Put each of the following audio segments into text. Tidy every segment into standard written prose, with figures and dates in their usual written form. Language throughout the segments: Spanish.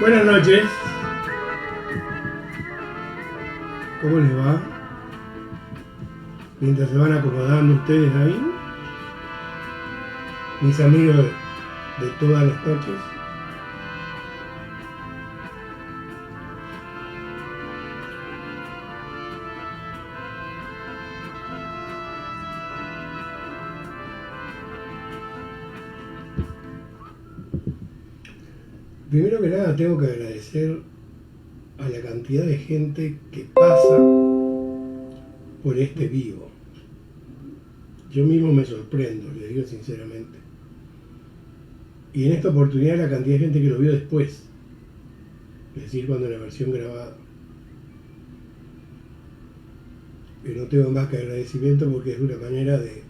Buenas noches. ¿Cómo les va? Mientras se van acomodando ustedes ahí, mis amigos de todas las noches. Primero que nada tengo que agradecer a la cantidad de gente que pasa por este vivo. Yo mismo me sorprendo, les digo sinceramente. Y en esta oportunidad la cantidad de gente que lo vio después, es decir, cuando la versión grabada. Y no tengo más que agradecimiento porque es una manera de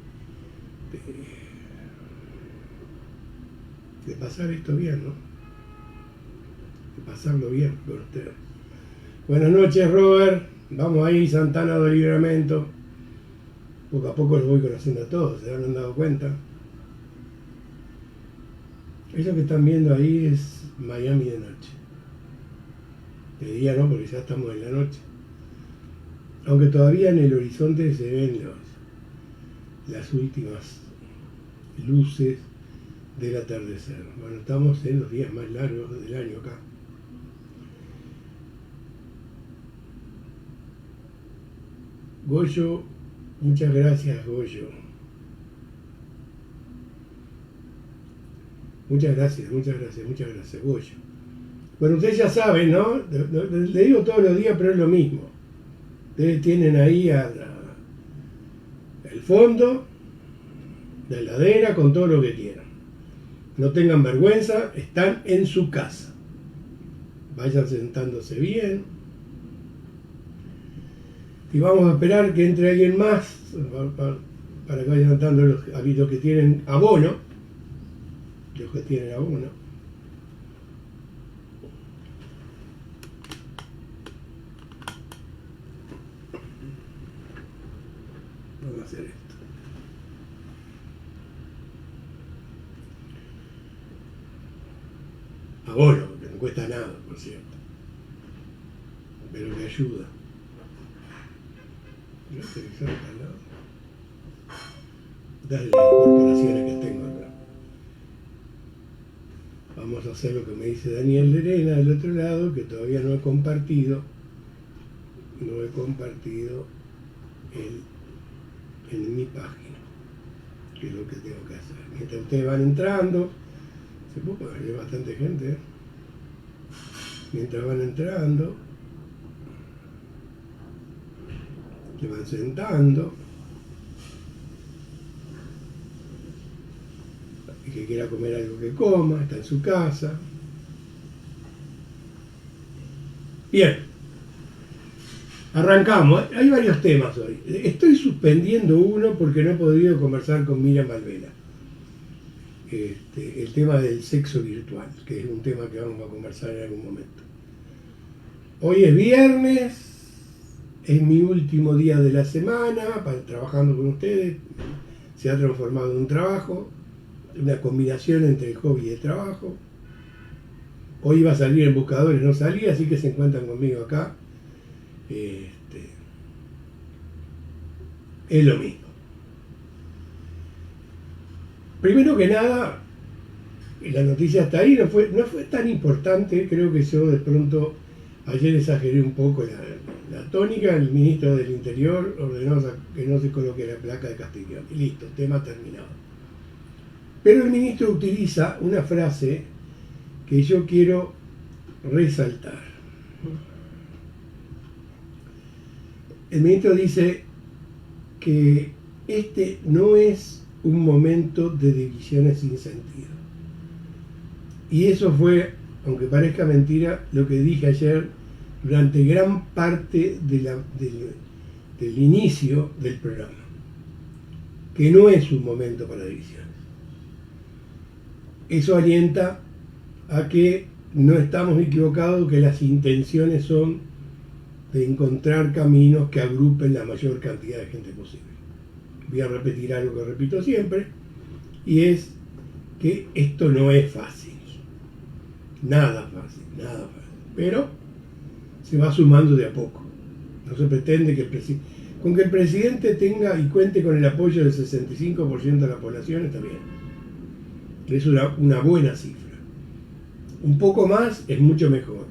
pasar esto bien, ¿no? De pasarlo bien con ustedes. Buenas noches, Robert. Vamos ahí, Santana do Livramento. Poco a poco los voy conociendo a todos, ¿se han dado cuenta? Eso que están viendo ahí es Miami de noche. De día no, porque ya estamos en la noche. Aunque todavía en el horizonte se ven las últimas luces del atardecer. Bueno, estamos en los días más largos del año acá. Goyo, muchas gracias, Goyo. Muchas gracias, Goyo. Bueno, ustedes ya saben, ¿no? Le digo todos los días, pero es lo mismo. Ustedes tienen ahí el fondo, la heladera, con todo lo que quieran. No tengan vergüenza, están en su casa. Vayan sentándose bien. Y vamos a esperar que entre alguien más para que vayan notando los que tienen abono. Los que tienen abono. Vamos a hacer esto. Abono, que no cuesta nada, por cierto. Pero que ayuda. Dale las corporaciones que tengo acá. Vamos a hacer lo que me dice Daniel Lerena del otro lado, que todavía no he compartido. No he compartido en mi página, que es lo que tengo que hacer. Mientras ustedes van entrando, se puede ver bastante gente, ¿eh? Mientras van entrando, se van sentando. Y que quiera comer algo que coma, está en su casa. Bien, arrancamos. Hay varios temas hoy. Estoy suspendiendo uno porque no he podido conversar con Miriam Valvela. El tema del sexo virtual, que es un tema que vamos a conversar en algún momento. Hoy es viernes. Es mi último día de la semana trabajando con ustedes. Se ha transformado en un trabajo, una combinación entre el hobby y el trabajo. Hoy iba a salir en buscadores, no salía, así que se encuentran conmigo acá. Es lo mismo. Primero que nada, la noticia está ahí, no fue tan importante. Creo que yo de pronto ayer exageré un poco la tónica. El ministro del Interior ordenó que no se coloque la placa de Castiglione. Y listo, tema terminado. Pero el ministro utiliza una frase que yo quiero resaltar. El ministro dice que este no es un momento de divisiones sin sentido. Y eso fue, aunque parezca mentira, lo que dije ayer durante gran parte del inicio del programa. Que no es un momento para divisiones. Eso alienta a que no estamos equivocados, que las intenciones son de encontrar caminos que agrupen la mayor cantidad de gente posible. Voy a repetir algo que repito siempre, y es que esto no es fácil. nada fácil, nada fácil. Pero se va sumando de a poco. No se pretende que con que el presidente tenga y cuente con el apoyo del 65% de la población está bien. Es una buena cifra. Un poco más es mucho mejor.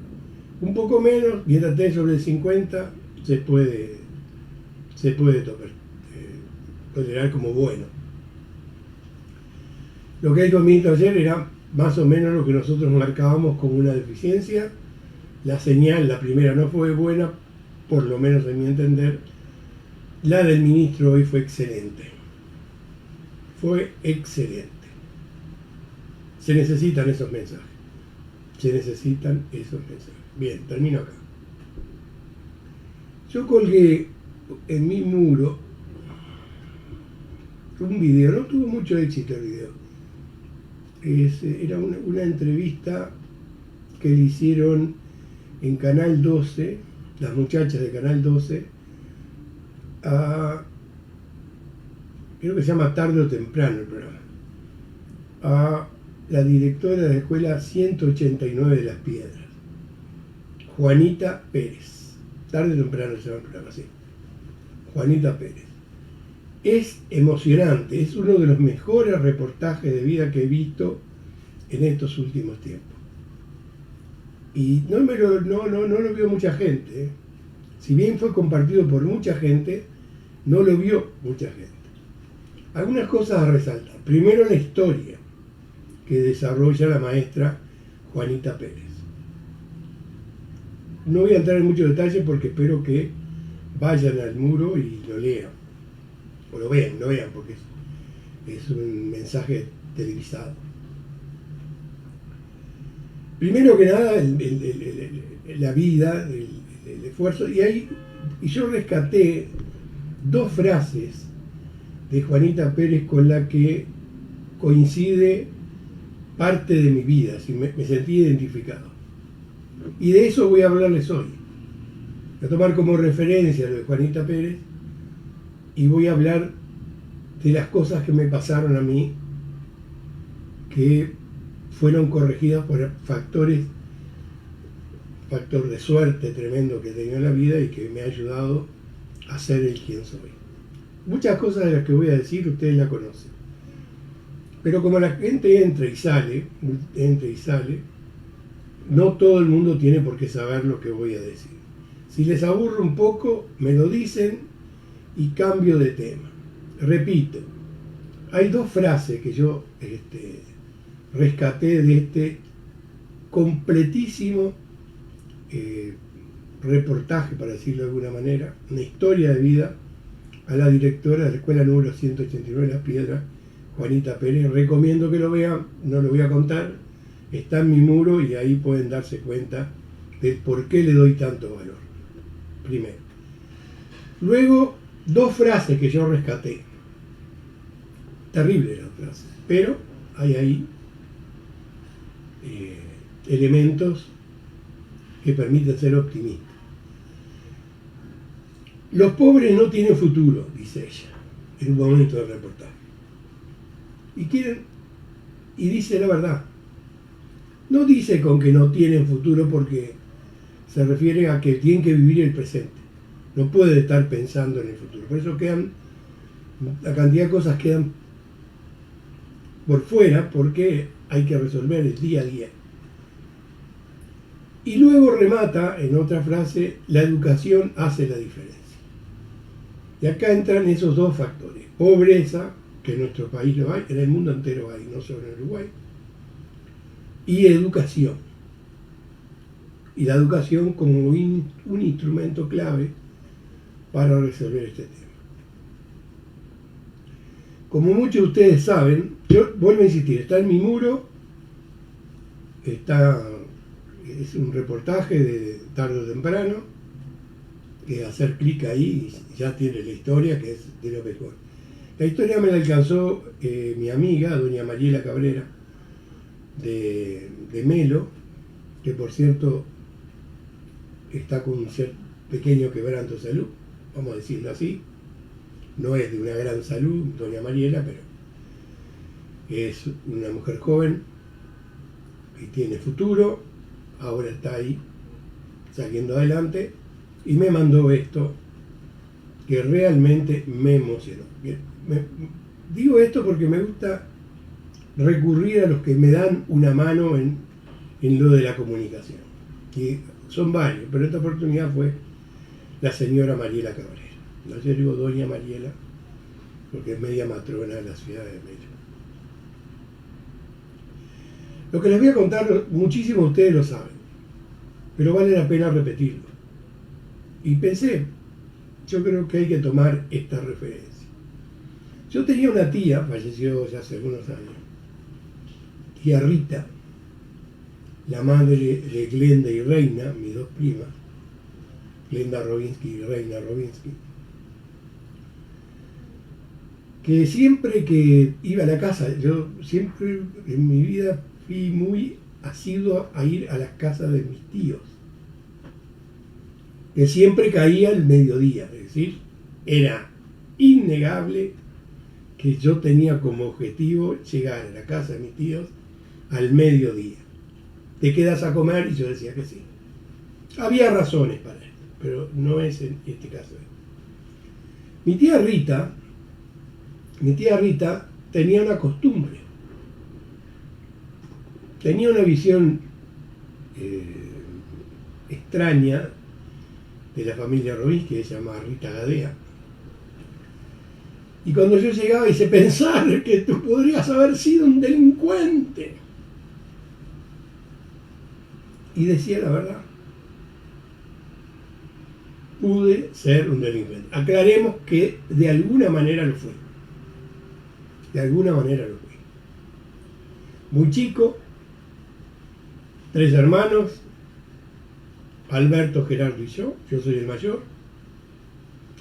Un poco menos, mientras esté sobre el 50, se puede tolerar como bueno. Lo que hizo el ministro ayer era más o menos lo que nosotros marcábamos como una deficiencia. La señal, la primera, no fue buena, por lo menos en mi entender. La del ministro hoy fue excelente. Fue excelente. Se necesitan esos mensajes. Se necesitan esos mensajes. Bien, termino acá. Yo colgué en mi muro un video, no tuvo mucho éxito el video. Era una entrevista que le hicieron en Canal 12, las muchachas de Canal 12, creo que se llama Tarde o Temprano el programa, a la directora de la escuela 189 de Las Piedras, Juanita Pérez. Tarde o Temprano se llama el programa, sí. Juanita Pérez. Es emocionante, es uno de los mejores reportajes de vida que he visto en estos últimos tiempos. Y no lo vio mucha gente. Si bien fue compartido por mucha gente, no lo vio mucha gente. Algunas cosas a resaltar. Primero, la historia que desarrolla la maestra Juanita Pérez. No voy a entrar en muchos detalles porque espero que vayan al muro y lo lean. O lo vean porque es un mensaje televisado. Primero que nada, la vida, el esfuerzo. Y yo rescaté dos frases de Juanita Pérez con la que coincide parte de mi vida, si me sentí identificado. Y de eso voy a hablarles hoy. Voy a tomar como referencia lo de Juanita Pérez y voy a hablar de las cosas que me pasaron a mí que fueron corregidas por factor de suerte tremendo que he tenido en la vida y que me ha ayudado a ser el quien soy. Muchas cosas de las que voy a decir ustedes la conocen. Pero como la gente entra y sale, no todo el mundo tiene por qué saber lo que voy a decir. Si les aburro un poco, me lo dicen y cambio de tema. Repito, hay dos frases que yo rescaté de este completísimo reportaje, para decirlo de alguna manera, una historia de vida a la directora de la escuela número 189 de Las Piedras, Juanita Pérez. Recomiendo que lo vean, no lo voy a contar, está en mi muro y ahí pueden darse cuenta de por qué le doy tanto valor. Primero. Luego, dos frases que yo rescaté. Terribles las frases, pero hay ahí elementos que permiten ser optimistas. Los pobres no tienen futuro, dice ella, en un momento del reportaje. Y dice la verdad. No dice con que no tienen futuro porque se refiere a que tienen que vivir el presente. No puede estar pensando en el futuro. Por eso la cantidad de cosas quedan por fuera porque hay que resolver el día a día. Y luego remata en otra frase, la educación hace la diferencia. Y acá entran esos dos factores. Pobreza, que en nuestro país lo hay, en el mundo entero hay, no solo en Uruguay. Y educación. Y la educación como un instrumento clave para resolver este tema. Como muchos de ustedes saben, yo vuelvo a insistir, está en mi muro, es un reportaje de tarde o temprano, que hacer clic ahí ya tiene la historia, que es de lo mejor. La historia me la alcanzó mi amiga, doña Mariela Cabrera, de Melo, que por cierto está con un pequeño quebranto de salud, vamos a decirlo así. No es de una gran salud, doña Mariela, pero es una mujer joven y tiene futuro, ahora está ahí saliendo adelante, y me mandó esto que realmente me emocionó. Digo esto porque me gusta recurrir a los que me dan una mano en lo de la comunicación, que son varios, pero esta oportunidad fue la señora Mariela Cabrera. No, yo digo doña Mariela, porque es media matrona de la ciudad de Mello. Lo que les voy a contar, muchísimos de ustedes lo saben, pero vale la pena repetirlo. Y pensé, yo creo que hay que tomar esta referencia. Yo tenía una tía, falleció ya hace algunos años, tía Rita, la madre de Glenda y Reina, mis dos primas, Glenda Robinsky y Reina Robinsky, que siempre que iba a la casa, yo siempre en mi vida fui muy asiduo a ir a las casas de mis tíos, que siempre caía el mediodía, es decir, era innegable que yo tenía como objetivo llegar a la casa de mis tíos al mediodía. ¿Te quedas a comer? Y yo decía que sí. Había razones para esto, pero no es en este caso. Mi tía Rita tenía una costumbre, tenía una visión extraña de la familia Robinsky, que se llamaba Rita Gadea. Y cuando yo llegaba hice pensar que tú podrías haber sido un delincuente. Y decía la verdad. Pude ser un delincuente. Aclaremos que de alguna manera lo fui. De alguna manera lo fui. Muy chico, 3 hermanos, Alberto, Gerardo y yo soy el mayor.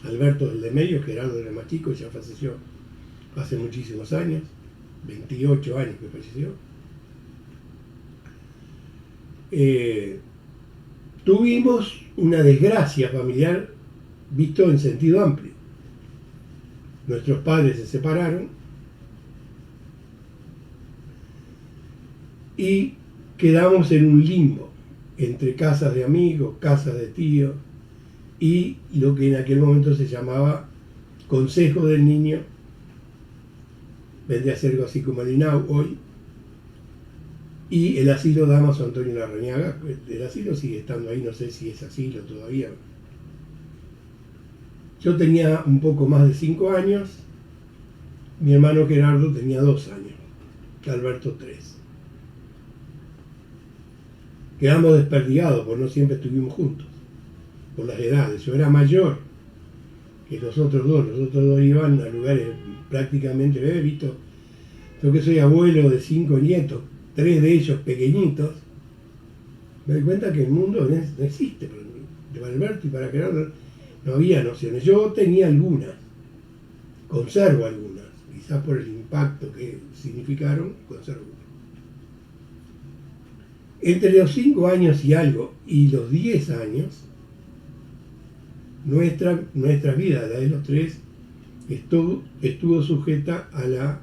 Alberto el de medio, Gerardo era el más chico, ya falleció hace muchísimos años, 28 años que falleció. Tuvimos una desgracia familiar visto en sentido amplio. Nuestros padres se separaron y quedamos en un limbo entre casas de amigos, casas de tíos y lo que en aquel momento se llamaba Consejo del Niño, vendría a ser algo así como el INAU hoy, y el asilo Damaso Antonio Larrañaga. El asilo sigue estando ahí, no sé si es asilo todavía. Yo tenía un poco más de 5 años, mi hermano Gerardo tenía 2 años, Alberto 3. Quedamos desperdigados, porque no siempre estuvimos juntos, por las edades. Yo era mayor que los otros dos iban a lugares prácticamente, he visto, yo que soy abuelo de 5 nietos, 3 de ellos pequeñitos, me doy cuenta que el mundo no existe. Para Alberto y para Gerardo no había nociones. Yo tenía algunas, conservo algunas, quizás por el impacto que significaron, conservo algunas. Entre los 5 años y algo y los 10 años, nuestra vida, la de los 3, estuvo sujeta a la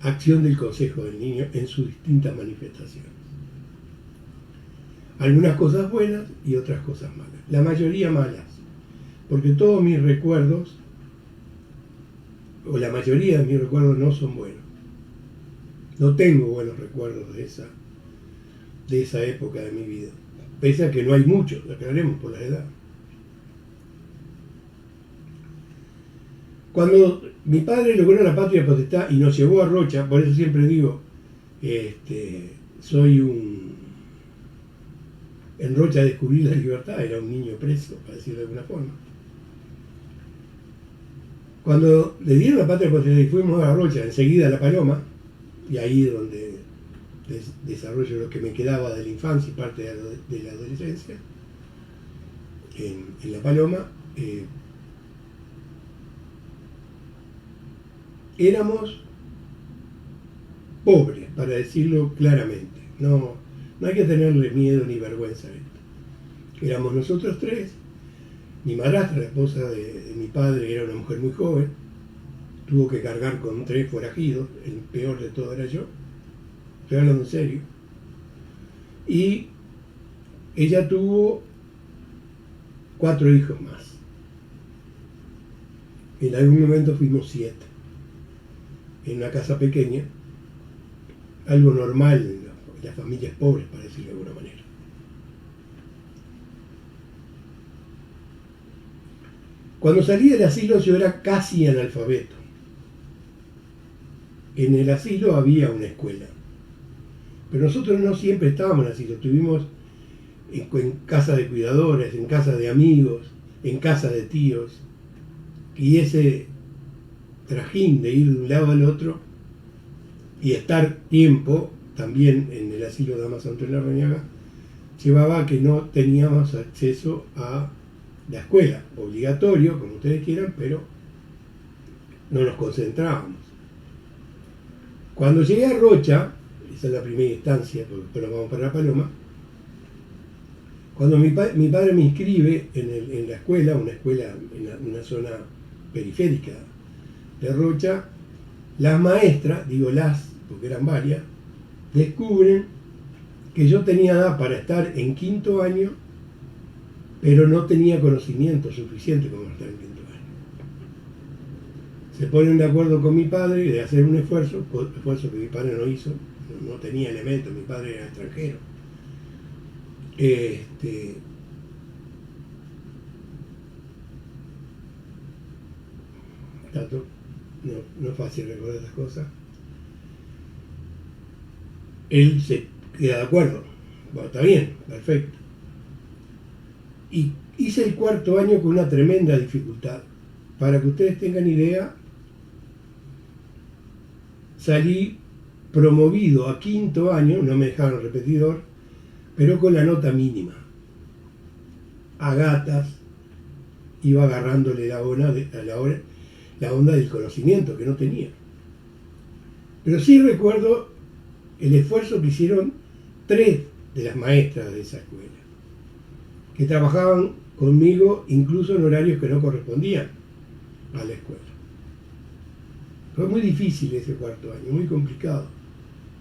acción del Consejo del Niño en sus distintas manifestaciones. Algunas cosas buenas y otras cosas malas. La mayoría malas, porque todos mis recuerdos, o la mayoría de mis recuerdos, no son buenos. No tengo buenos recuerdos de esa época de mi vida. Pese a que no hay muchos, lo aclaremos por la edad. Cuando mi padre logró la patria potestad y nos llevó a Rocha, por eso siempre digo, en Rocha descubrí la libertad, era un niño preso, para decirlo de alguna forma. Cuando le dieron la patria potestad y fuimos a Rocha, enseguida a La Paloma, y ahí es donde desarrollo lo que me quedaba de la infancia y parte de la adolescencia, en La Paloma, éramos pobres, para decirlo claramente. No hay que tenerle miedo ni vergüenza a esto. Éramos nosotros 3. Mi madrastra, la esposa de mi padre, era una mujer muy joven. Tuvo que cargar con 3 forajidos. El peor de todo era yo. Estoy hablando en serio. y ella tuvo 4 hijos más. En algún momento fuimos 7, en una casa pequeña, algo normal en las familias pobres, para decirlo de alguna manera. Cuando salí del asilo yo era casi analfabeto. En el asilo había una escuela, pero nosotros no siempre estábamos en asilo, estuvimos en casa de cuidadores, en casa de amigos, en casa de tíos, y ese trajín de ir de un lado al otro y estar tiempo también en el asilo de Dama Santo en la Reñaga llevaba a que no teníamos acceso a la escuela, obligatorio, como ustedes quieran, pero no nos concentrábamos. Cuando llegué a Rocha, esa es la primera instancia, porque después nos vamos para La Paloma, cuando mi padre me inscribe en la escuela, una escuela en una zona periférica de Rocha, las maestras, digo las, porque eran varias, descubren que yo tenía edad para estar en 5º año, pero no tenía conocimiento suficiente como estar en 5º año. Se ponen de acuerdo con mi padre de hacer un esfuerzo que mi padre no hizo, no tenía elementos, mi padre era extranjero. Tanto, no es fácil recordar esas cosas. Él se queda de acuerdo. Bueno, está bien, perfecto. Y hice el 4º año con una tremenda dificultad. Para que ustedes tengan idea, salí promovido a 5º año, no me dejaron repetidor, pero con la nota mínima. A gatas iba agarrándole la onda del conocimiento que no tenía. Pero sí recuerdo el esfuerzo que hicieron 3 de las maestras de esa escuela, que trabajaban conmigo incluso en horarios que no correspondían a la escuela. Fue muy difícil ese 4º año, muy complicado.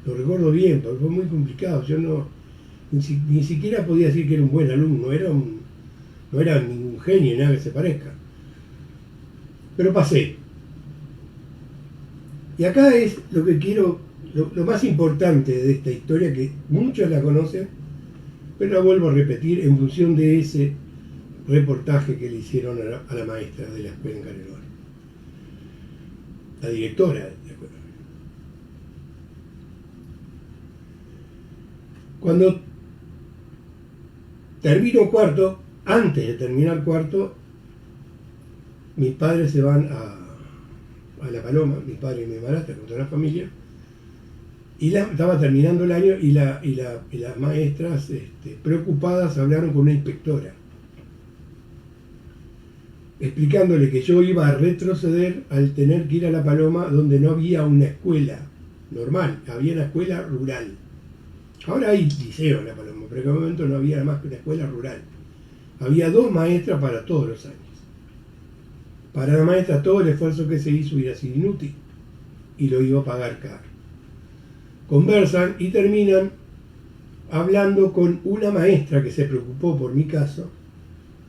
Lo recuerdo bien, porque fue muy complicado. Yo ni siquiera podía decir que era un buen alumno, no era ningún genio, nada que se parezca. Pero pasé. Y acá es lo que quiero, lo más importante de esta historia, que muchos la conocen, pero la vuelvo a repetir en función de ese reportaje que le hicieron a la maestra de la escuela en Canelones, la directora de la escuela. Cuando termino 4º, antes de terminar 4º, mis padres se van a La Paloma, mi padre y mi madrastra con toda la familia, y estaba terminando el año y las maestras preocupadas hablaron con una inspectora, explicándole que yo iba a retroceder al tener que ir a La Paloma, donde no había una escuela normal, había una escuela rural. Ahora hay liceo en La Paloma, pero en aquel momento no había más que una escuela rural. Había 2 maestras para todos los años. Para la maestra todo el esfuerzo que se hizo hubiera sido inútil y lo iba a pagar caro. Conversan y terminan hablando con una maestra que se preocupó por mi caso,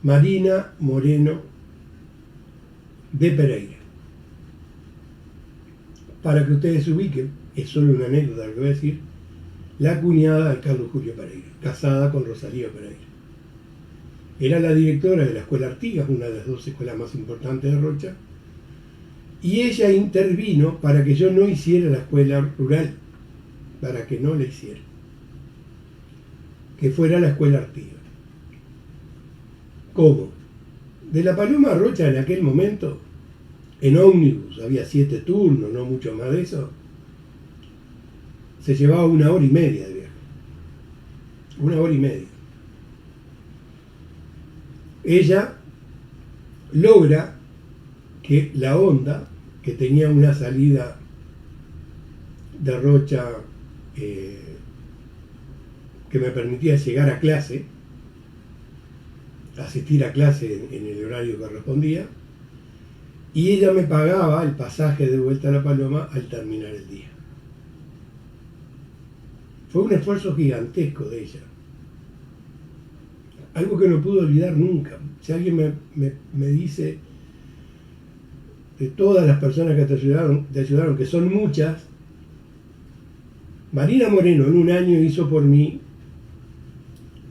Marina Moreno de Pereira. Para que ustedes se ubiquen, es solo una anécdota lo que voy a decir, la cuñada de Carlos Julio Pereira, casada con Rosalía Pereira. Era la directora de la Escuela Artigas, una de las 2 escuelas más importantes de Rocha, y ella intervino para que yo no hiciera la escuela rural, para que no la hiciera, que fuera la Escuela Artigas. ¿Cómo? De La Paloma a Rocha en aquel momento, en ómnibus, había 7 turnos, no mucho más de eso, se llevaba 1 hora y media de viaje. 1 hora y media. Ella logra que la Honda, que tenía una salida de Rocha que me permitía llegar a clase, asistir a clase en el horario que correspondía, y ella me pagaba el pasaje de vuelta a La Paloma al terminar el día. Fue un esfuerzo gigantesco de ella. Algo que no pude olvidar nunca. Si alguien me dice de todas las personas que te ayudaron, que son muchas, Marina Moreno en un año hizo por mí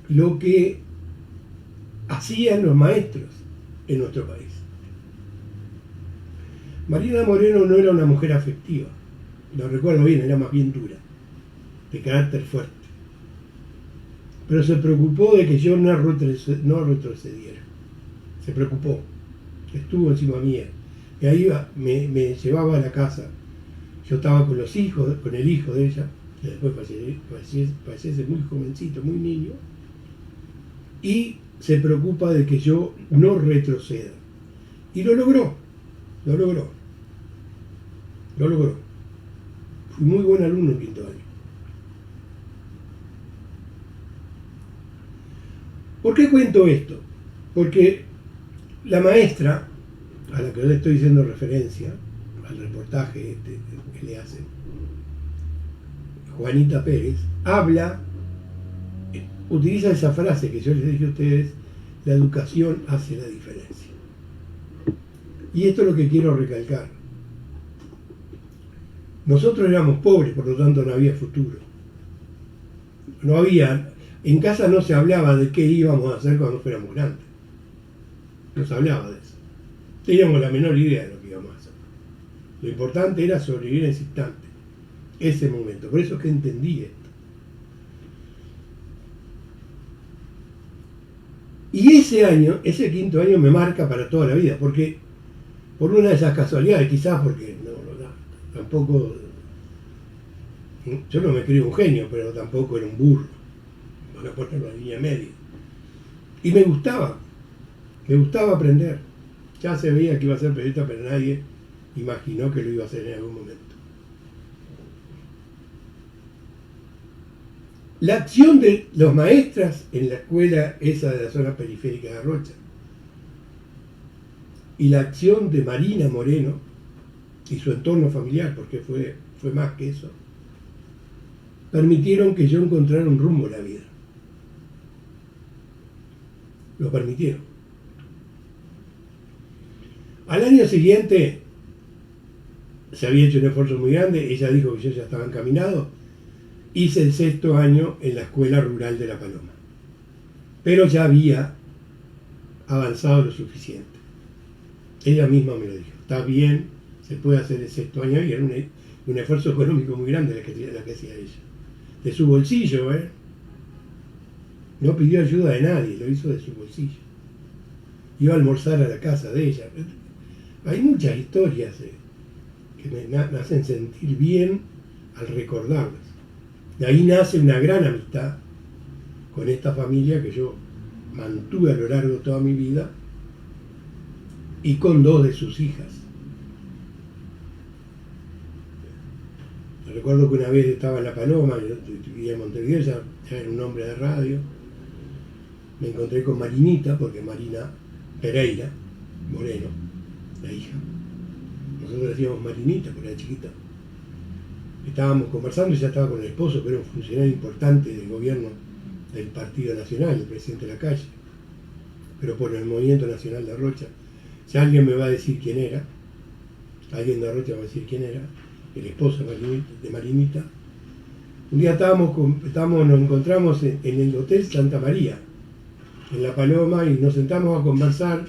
lo que hacían los maestros en nuestro país. Marina Moreno no era una mujer afectiva, lo recuerdo bien, era más bien dura, de carácter fuerte. Pero se preocupó de que yo no retrocediera. Se preocupó, estuvo encima mía. Me llevaba a la casa. Yo estaba con los hijos, con el hijo de ella, que después fallece muy jovencito, muy niño, y se preocupa de que yo no retroceda. Y lo logró. Fui muy buen alumno en quinto año. ¿Por qué cuento esto? Porque la maestra, a la que yo le estoy haciendo referencia, al reportaje que le hacen, Juanita Pérez, utiliza esa frase que yo les dije a ustedes: la educación hace la diferencia. Y esto es lo que quiero recalcar. Nosotros éramos pobres, por lo tanto no había futuro. En casa no se hablaba de qué íbamos a hacer cuando fuéramos grandes. No se hablaba de eso. Teníamos la menor idea de lo que íbamos a hacer. Lo importante era sobrevivir en ese instante, ese momento. Por eso es que entendí esto. Y ese quinto año me marca para toda la vida, porque por una de esas casualidades, quizás porque tampoco, yo no me creo un genio, pero tampoco era un burro, para ponerlo en línea media. Y me gustaba aprender. Ya se veía que iba a ser periodista, pero nadie imaginó que lo iba a hacer en algún momento. La acción de los maestras en la escuela esa de la zona periférica de Rocha y la acción de Marina Moreno y su entorno familiar, porque fue más que eso, permitieron que yo encontrara un rumbo en la vida. Lo permitieron. Al año siguiente se había hecho un esfuerzo muy grande, ella dijo que yo ya estaba encaminado. Hice el sexto año en la escuela rural de La Paloma, pero ya había avanzado lo suficiente. Ella misma me lo dijo: está bien, se puede hacer el sexto año, y era un esfuerzo económico muy grande la que hacía ella. De su bolsillo, no pidió ayuda de nadie, lo hizo de su bolsillo. Iba a almorzar a la casa de ella. Hay muchas historias que me hacen sentir bien al recordarlas. De ahí nace una gran amistad con esta familia que yo mantuve a lo largo de toda mi vida, y con dos de sus hijas. Recuerdo que una vez estaba en La Paloma, yo vivía en Montevideo, ya era un hombre de radio. Me encontré con Marinita, porque Marina Pereira Moreno, la hija. Nosotros decíamos Marinita porque era chiquita. Estábamos conversando, y ya estaba con el esposo, que era un funcionario importante del gobierno del Partido Nacional, el presidente de la calle, pero por el Movimiento Nacional de Rocha. Si alguien me va a decir quién era, alguien de Rocha va a decir quién era, el esposo de Marinita. Un día nos encontramos en el Hotel Santa María, en La Paloma, y nos sentamos a conversar,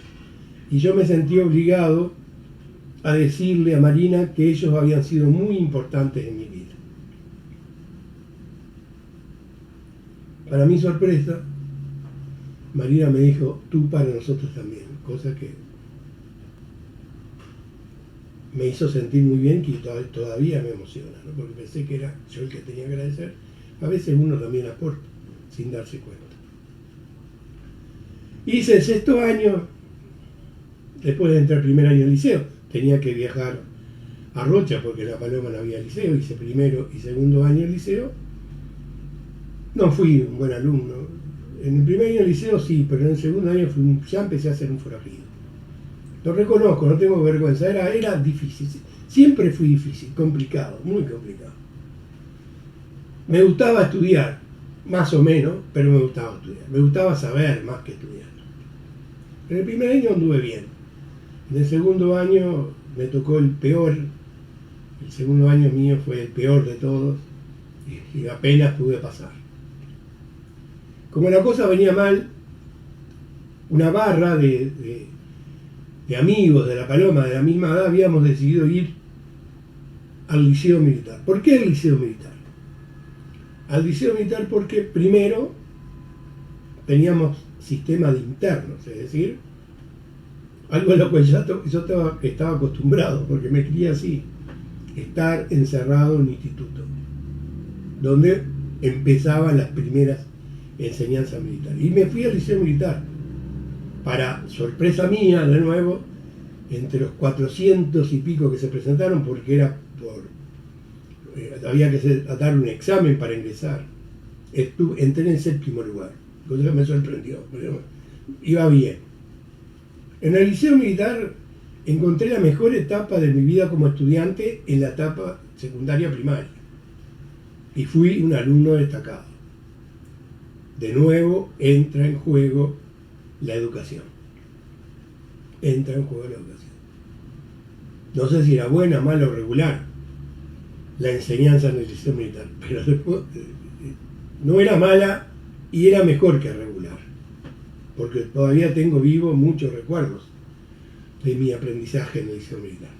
y yo me sentí obligado a decirle a Marina que ellos habían sido muy importantes en mi vida. Para mi sorpresa, Marina me dijo: tú para nosotros también, cosa que me hizo sentir muy bien, que todavía me emociona, ¿no? Porque pensé que era yo el que tenía que agradecer. A veces uno también aporta sin darse cuenta. Hice el sexto año, después de entrar el primer año en liceo. Tenía que viajar a Rocha porque en La Paloma no había liceo. Hice primero y segundo año en liceo. No fui un buen alumno. En el primer año en liceo sí, pero en el segundo año ya empecé a ser un forajido. Lo reconozco, no tengo vergüenza. Era difícil. Siempre fui difícil, complicado, muy complicado. Me gustaba estudiar, más o menos, pero me gustaba estudiar. Me gustaba saber más que estudiar. En el primer año anduve bien. En el segundo año me tocó el peor. El segundo año mío fue el peor de todos y apenas pude pasar. Como la cosa venía mal, una barra de amigos de La Paloma de la misma edad habíamos decidido ir al Liceo Militar. ¿Por qué el Liceo Militar? Al Liceo Militar porque primero teníamos sistema de internos, es decir, algo a lo cual yo estaba acostumbrado, porque me crié así, estar encerrado en un instituto, donde empezaban las primeras enseñanzas militares. Y me fui al Liceo Militar, para sorpresa mía, de nuevo, entre los 400 y pico que se presentaron, porque era había que dar un examen para ingresar. Entré en séptimo lugar, cosa que me sorprendió, pero iba bien. En el Liceo Militar encontré la mejor etapa de mi vida como estudiante en la etapa secundaria primaria. Y fui un alumno destacado. De nuevo entra en juego la educación. Entra en juego la educación. No sé si era buena, mala o regular la enseñanza en el Liceo Militar, pero después no era mala y era mejor que regular, porque todavía tengo vivo muchos recuerdos de mi aprendizaje en el Liceo Militar.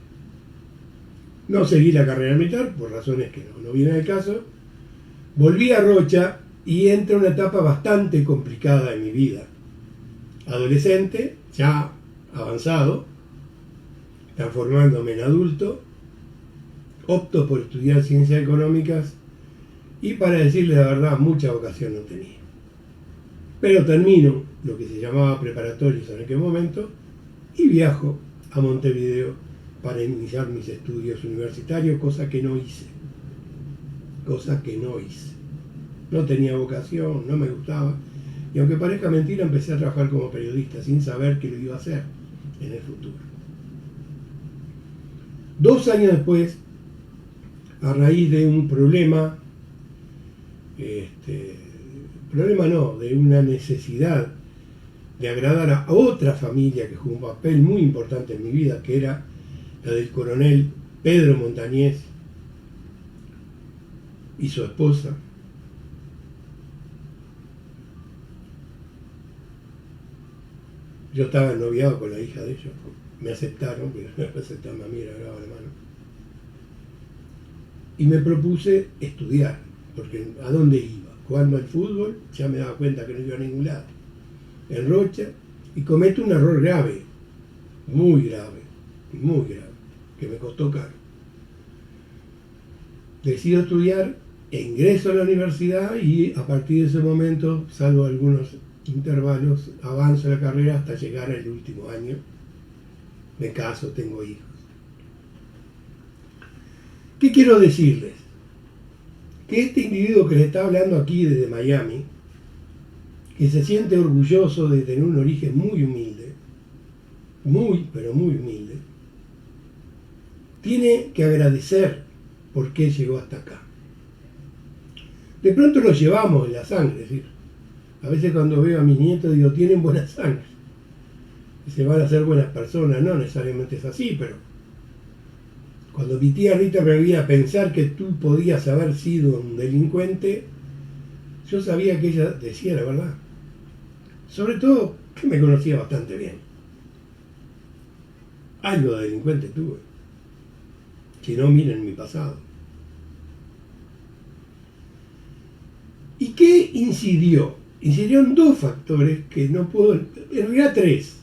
No seguí la carrera militar por razones que no vienen al caso. Volví a Rocha y entra una etapa bastante complicada en mi vida. Adolescente, ya avanzado, transformándome en adulto, opto por estudiar ciencias económicas y, para decirles la verdad, mucha vocación no tenía. Pero termino lo que se llamaba preparatorios en aquel momento y viajo a Montevideo para iniciar mis estudios universitarios, cosa que no hice. No tenía vocación, no me gustaba, y aunque parezca mentira, empecé a trabajar como periodista sin saber que lo iba a hacer en el futuro. 2 años después, a raíz de un problema, de una necesidad de agradar a otra familia que jugó un papel muy importante en mi vida, que era la del coronel Pedro Montañez y su esposa. Yo estaba noviado con la hija de ellos, me aceptaron, pero aceptarme a mí era grave la mano. Y me propuse estudiar, porque ¿a dónde iba? Jugando al fútbol, ya me daba cuenta que no iba a ningún lado. En Rocha, y cometo un error grave, muy grave, que me costó caro. Decido estudiar, ingreso a la universidad y a partir de ese momento, salvo algunos intervalos, avanzo la carrera hasta llegar al último año. Me caso, tengo hijos. ¿Qué quiero decirles? Que este individuo que les está hablando aquí desde Miami, que se siente orgulloso de tener un origen muy humilde, pero muy humilde, tiene que agradecer por qué llegó hasta acá. De pronto lo llevamos en la sangre, es decir, a veces cuando veo a mis nietos digo, tienen buena sangre, se van a ser buenas personas, no necesariamente es así, pero cuando mi tía Rita me veía pensar que tú podías haber sido un delincuente, yo sabía que ella decía la verdad. Sobre todo que me conocía bastante bien. Algo de delincuente tuve. Si no, miren mi pasado. ¿Y qué incidió? Incidieron 2 factores que no puedo... En realidad 3.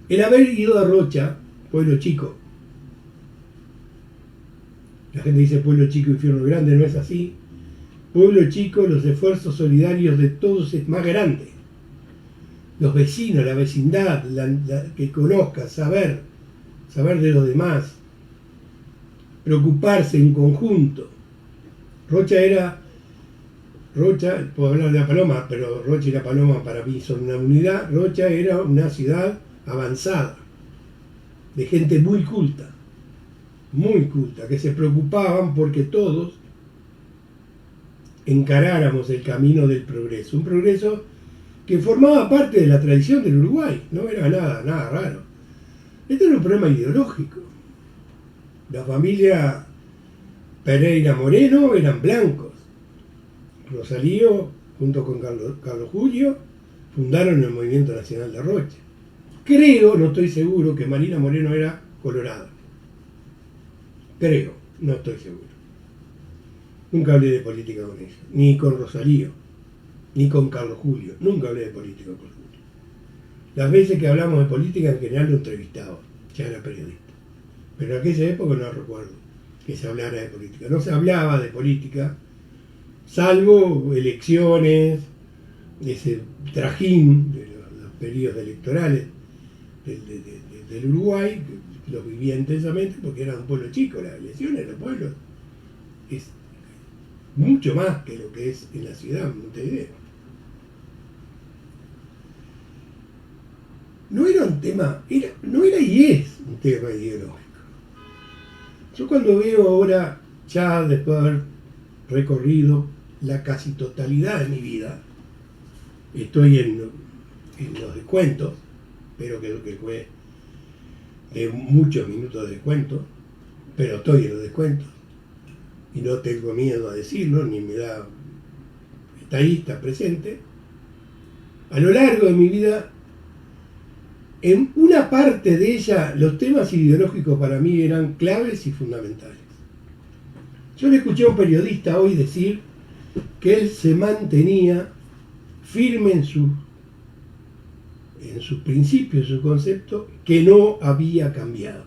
El haber ido a Rocha, pueblo chico. La gente dice pueblo chico, infierno grande, no es así. Pueblo chico, los esfuerzos solidarios de todos es más grande. Los vecinos, la vecindad, que conozca, saber de los demás, preocuparse en conjunto. Rocha, puedo hablar de La Paloma, pero Rocha y La Paloma para mí son una unidad. Rocha era una ciudad avanzada, de gente muy culta, que se preocupaban porque todos encaráramos el camino del progreso. Un progreso que formaba parte de la tradición del Uruguay, no era nada raro. Este era un problema ideológico. La familia Pereira Moreno eran blancos. Rosalío, junto con Carlos Julio, fundaron el Movimiento Nacional de Rocha. Creo, no estoy seguro, que Marina Moreno era colorada. Creo, no estoy seguro. Nunca hablé de política con ella, ni con Rosalío, ni con Carlos Julio. Nunca hablé de política con Julio. Las veces que hablamos de política en general lo entrevistaba, ya era periodista. Pero en aquella época no recuerdo que se hablara de política. No se hablaba de política, salvo elecciones, ese trajín de los periodos electorales del Uruguay, que los vivía intensamente porque era un pueblo chico. Las elecciones de los pueblos es mucho más que lo que es en la ciudad, Montevideo. No era un tema, no era y es un tema ideológico. Yo cuando veo ahora, ya después de haber recorrido la casi totalidad de mi vida, estoy en los descuentos, pero creo que fue de muchos minutos de descuento, pero estoy en los descuentos y no tengo miedo a decirlo, ni me da, está ahí, está presente. A lo largo de mi vida, en una parte de ella, los temas ideológicos para mí eran claves y fundamentales. Yo le escuché a un periodista hoy decir que él se mantenía firme en sus principios, en su concepto, que no había cambiado.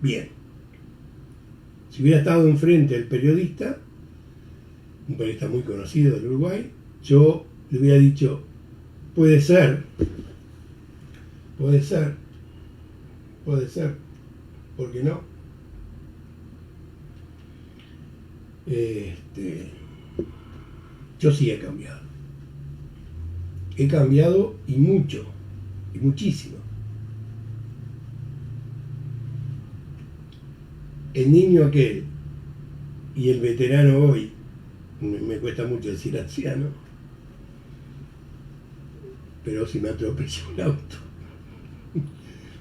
Bien. Si hubiera estado enfrente del periodista, un periodista muy conocido del Uruguay, yo le hubiera dicho, puede ser, ¿por qué no? Yo sí he cambiado. He cambiado y mucho, y muchísimo. El niño aquel y el veterano hoy, me cuesta mucho decir anciano, pero si me atropella un auto,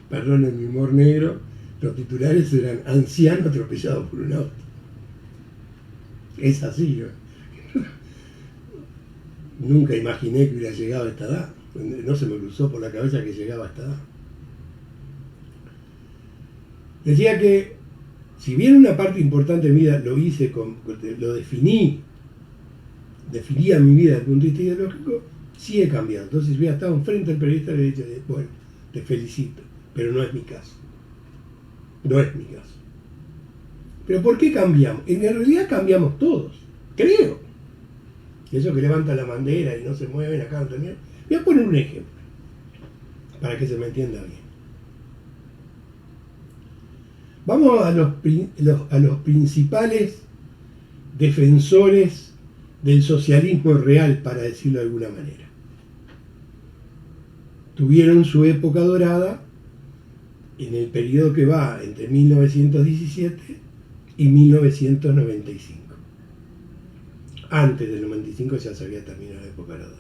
perdón mi humor negro, los titulares eran anciano atropellado por un auto. Es así, ¿no? Nunca imaginé que hubiera llegado a esta edad. No se me cruzó por la cabeza que llegaba a esta edad. Decía que, si bien una parte importante de mi vida lo hice, lo definí a mi vida desde el punto de vista ideológico, sí he cambiado. Entonces, si hubiera estado enfrente del periodista, le he dicho, bueno, te felicito, pero no es mi caso. No es mi caso. ¿Pero por qué cambiamos? En realidad cambiamos todos, creo. Esos que levantan la bandera y no se mueven acá, ¿entendés? Voy a poner un ejemplo, para que se me entienda bien. Vamos a los principales defensores del socialismo real, para decirlo de alguna manera. Tuvieron su época dorada en el periodo que va entre 1917 y 1995. Antes del 95 ya se había terminado la época dorada.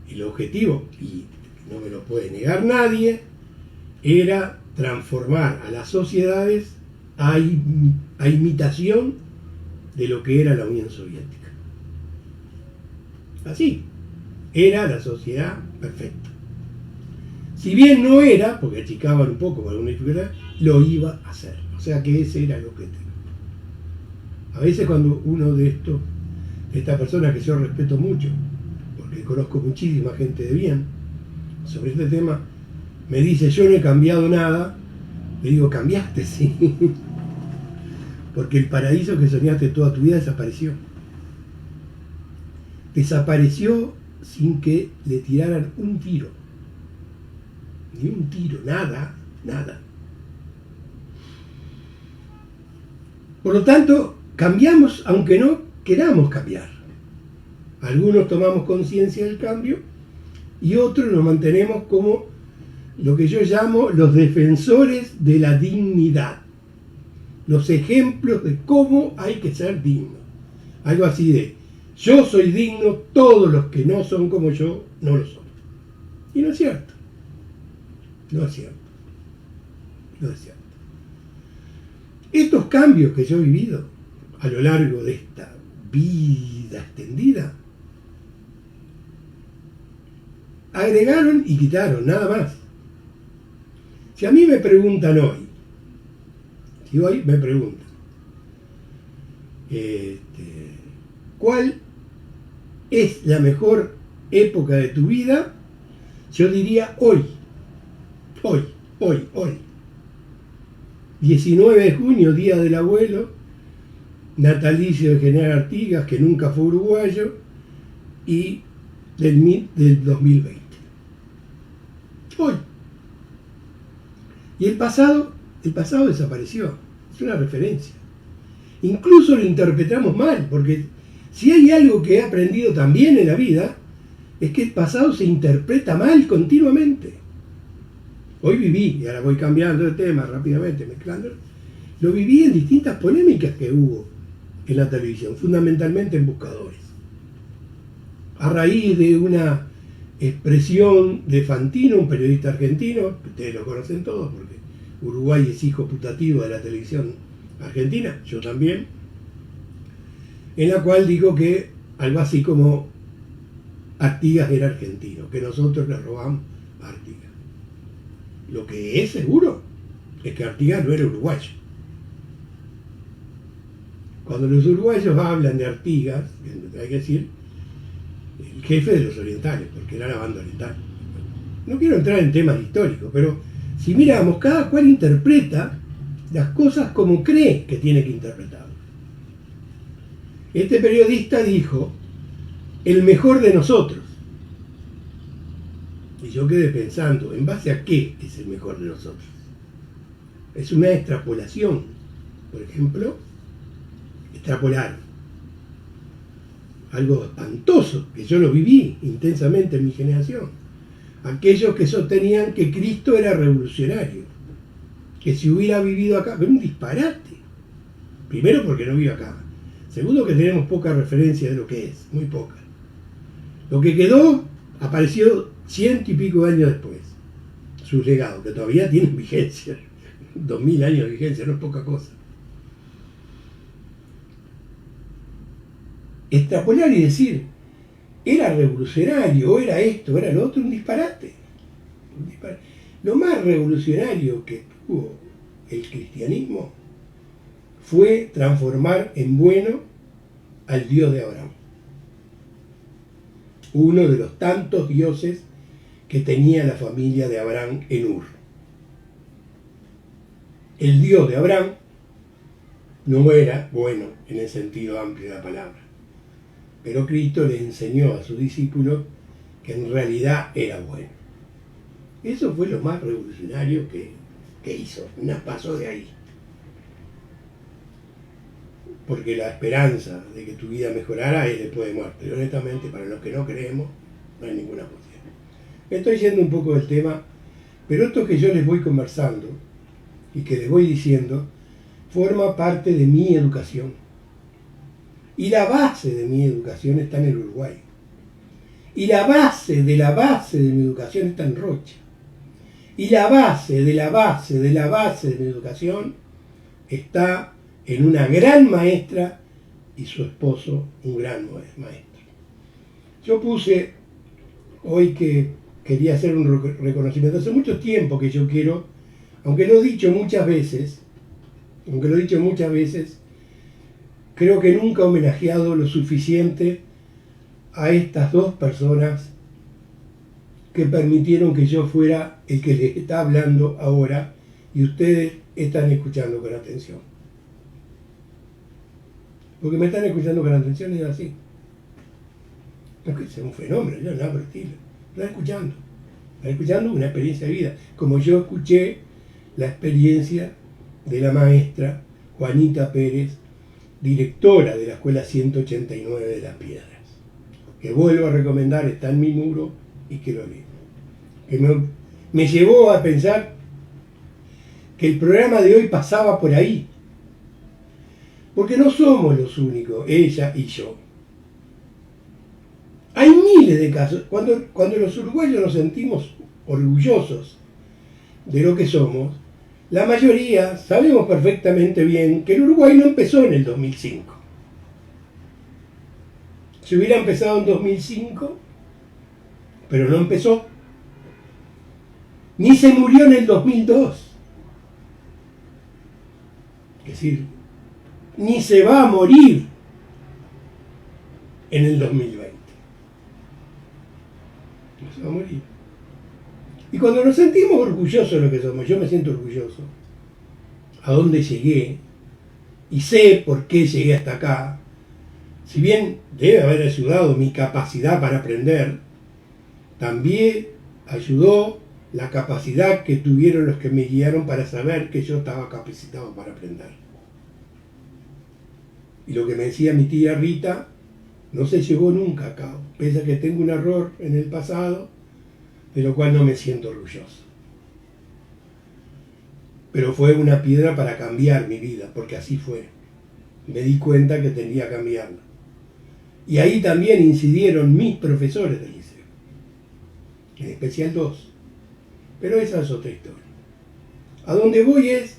El objetivo, y no me lo puede negar nadie, era transformar a las sociedades a imitación de lo que era la Unión Soviética. Así, era la sociedad perfecta. Si bien no era, porque achicaban un poco para alguna dificultad, lo iba a hacer. O sea que ese era el objetivo. A veces cuando uno de estas personas que yo respeto mucho, porque conozco muchísima gente de bien, sobre este tema, me dice, yo no he cambiado nada, le digo, cambiaste, sí. Porque el paraíso que soñaste toda tu vida desapareció. Desapareció sin que le tiraran un tiro. Ni un tiro, nada. Por lo tanto, cambiamos aunque no queramos cambiar. Algunos tomamos conciencia del cambio y otros nos mantenemos como lo que yo llamo los defensores de la dignidad. Los ejemplos de cómo hay que ser digno. Algo así de, yo soy digno, todos los que no son como yo, no lo son. Y no es cierto. No es cierto. No es cierto. Estos cambios que yo he vivido a lo largo de esta vida extendida, agregaron y quitaron, nada más. Si a mí me preguntan hoy, si hoy me preguntan, ¿cuál es la mejor época de tu vida? Yo diría hoy. Hoy. 19 de junio, Día del Abuelo, natalicio de General Artigas, que nunca fue uruguayo, y del 2020. Hoy. Y el pasado desapareció. Es una referencia. Incluso lo interpretamos mal, porque si hay algo que he aprendido también en la vida, es que el pasado se interpreta mal continuamente. Hoy viví, y ahora voy cambiando de tema rápidamente, mezclando, lo viví en distintas polémicas que hubo en la televisión, fundamentalmente en buscadores. A raíz de una expresión de Fantino, un periodista argentino, que ustedes lo conocen todos, porque Uruguay es hijo putativo de la televisión argentina, yo también, en la cual dijo que algo así como Artigas era argentino, que nosotros le robamos a Artigas. Lo que es seguro es que Artigas no era uruguayo. Cuando los uruguayos hablan de Artigas, hay que decir el jefe de los orientales, porque era la banda oriental. No quiero entrar en temas históricos, pero si miramos, cada cual interpreta las cosas como cree que tiene que interpretarlas. Este periodista dijo, el mejor de nosotros. Y yo quedé pensando, ¿en base a qué es el mejor de nosotros? Es una extrapolación. Por ejemplo, extrapolar algo espantoso, que yo lo viví intensamente en mi generación. Aquellos que sostenían que Cristo era revolucionario, que si hubiera vivido acá, pero un disparate. Primero porque no vive acá. Segundo que tenemos poca referencia de lo que es, muy poca. Lo que quedó apareció 100 y pico de años después. Sus legados, que todavía tienen vigencia. 2000 años de vigencia, no es poca cosa. Extrapolar y decir, era revolucionario, era esto, era lo otro, un disparate. Lo más revolucionario que tuvo el cristianismo fue transformar en bueno al Dios de Abraham. Uno de los tantos dioses que tenía la familia de Abraham en Ur. El Dios de Abraham no era bueno en el sentido amplio de la palabra, pero Cristo le enseñó a sus discípulos que en realidad era bueno. Eso fue lo más revolucionario que hizo, no pasó de ahí. Porque la esperanza de que tu vida mejorara es después de muerte. Y honestamente, para los que no creemos, no hay ninguna posibilidad. Estoy yendo un poco del tema, pero esto que yo les voy conversando y que les voy diciendo forma parte de mi educación. Y la base de mi educación está en el Uruguay. Y la base de mi educación está en Rocha. Y la base de mi educación está en una gran maestra y su esposo, un gran maestro. Yo puse, hoy que quería hacer un reconocimiento, hace mucho tiempo que yo quiero, aunque lo he dicho muchas veces, creo que nunca he homenajeado lo suficiente a estas dos personas que permitieron que yo fuera el que les está hablando ahora y ustedes están escuchando con atención. Porque me están escuchando con atención y es así. No es que sea un fenómeno, yo nada por el estilo. Están escuchando una experiencia de vida, como yo escuché la experiencia de la maestra Juanita Pérez, directora de la Escuela 189 de Las Piedras, que vuelvo a recomendar, está en mi muro y que lo leí. Que me llevó a pensar que el programa de hoy pasaba por ahí. Porque no somos los únicos, ella y yo. Hay miles de casos. Cuando los uruguayos nos sentimos orgullosos de lo que somos, la mayoría sabemos perfectamente bien que el Uruguay no empezó en el 2005. Si hubiera empezado en 2005, pero no empezó. Ni se murió en el 2002. Es decir, ni se va a morir en el 2020. No se va a morir. Y cuando nos sentimos orgullosos de lo que somos, yo me siento orgulloso, a dónde llegué, y sé por qué llegué hasta acá, si bien debe haber ayudado mi capacidad para aprender, también ayudó la capacidad que tuvieron los que me guiaron para saber que yo estaba capacitado para aprender. Y lo que me decía mi tía Rita no se llevó nunca a cabo, pese a que tengo un error en el pasado, de lo cual no me siento orgulloso. Pero fue una piedra para cambiar mi vida, porque así fue. Me di cuenta que tenía que cambiarla. Y ahí también incidieron mis profesores del liceo, en especial dos. Pero esa es otra historia. A donde voy es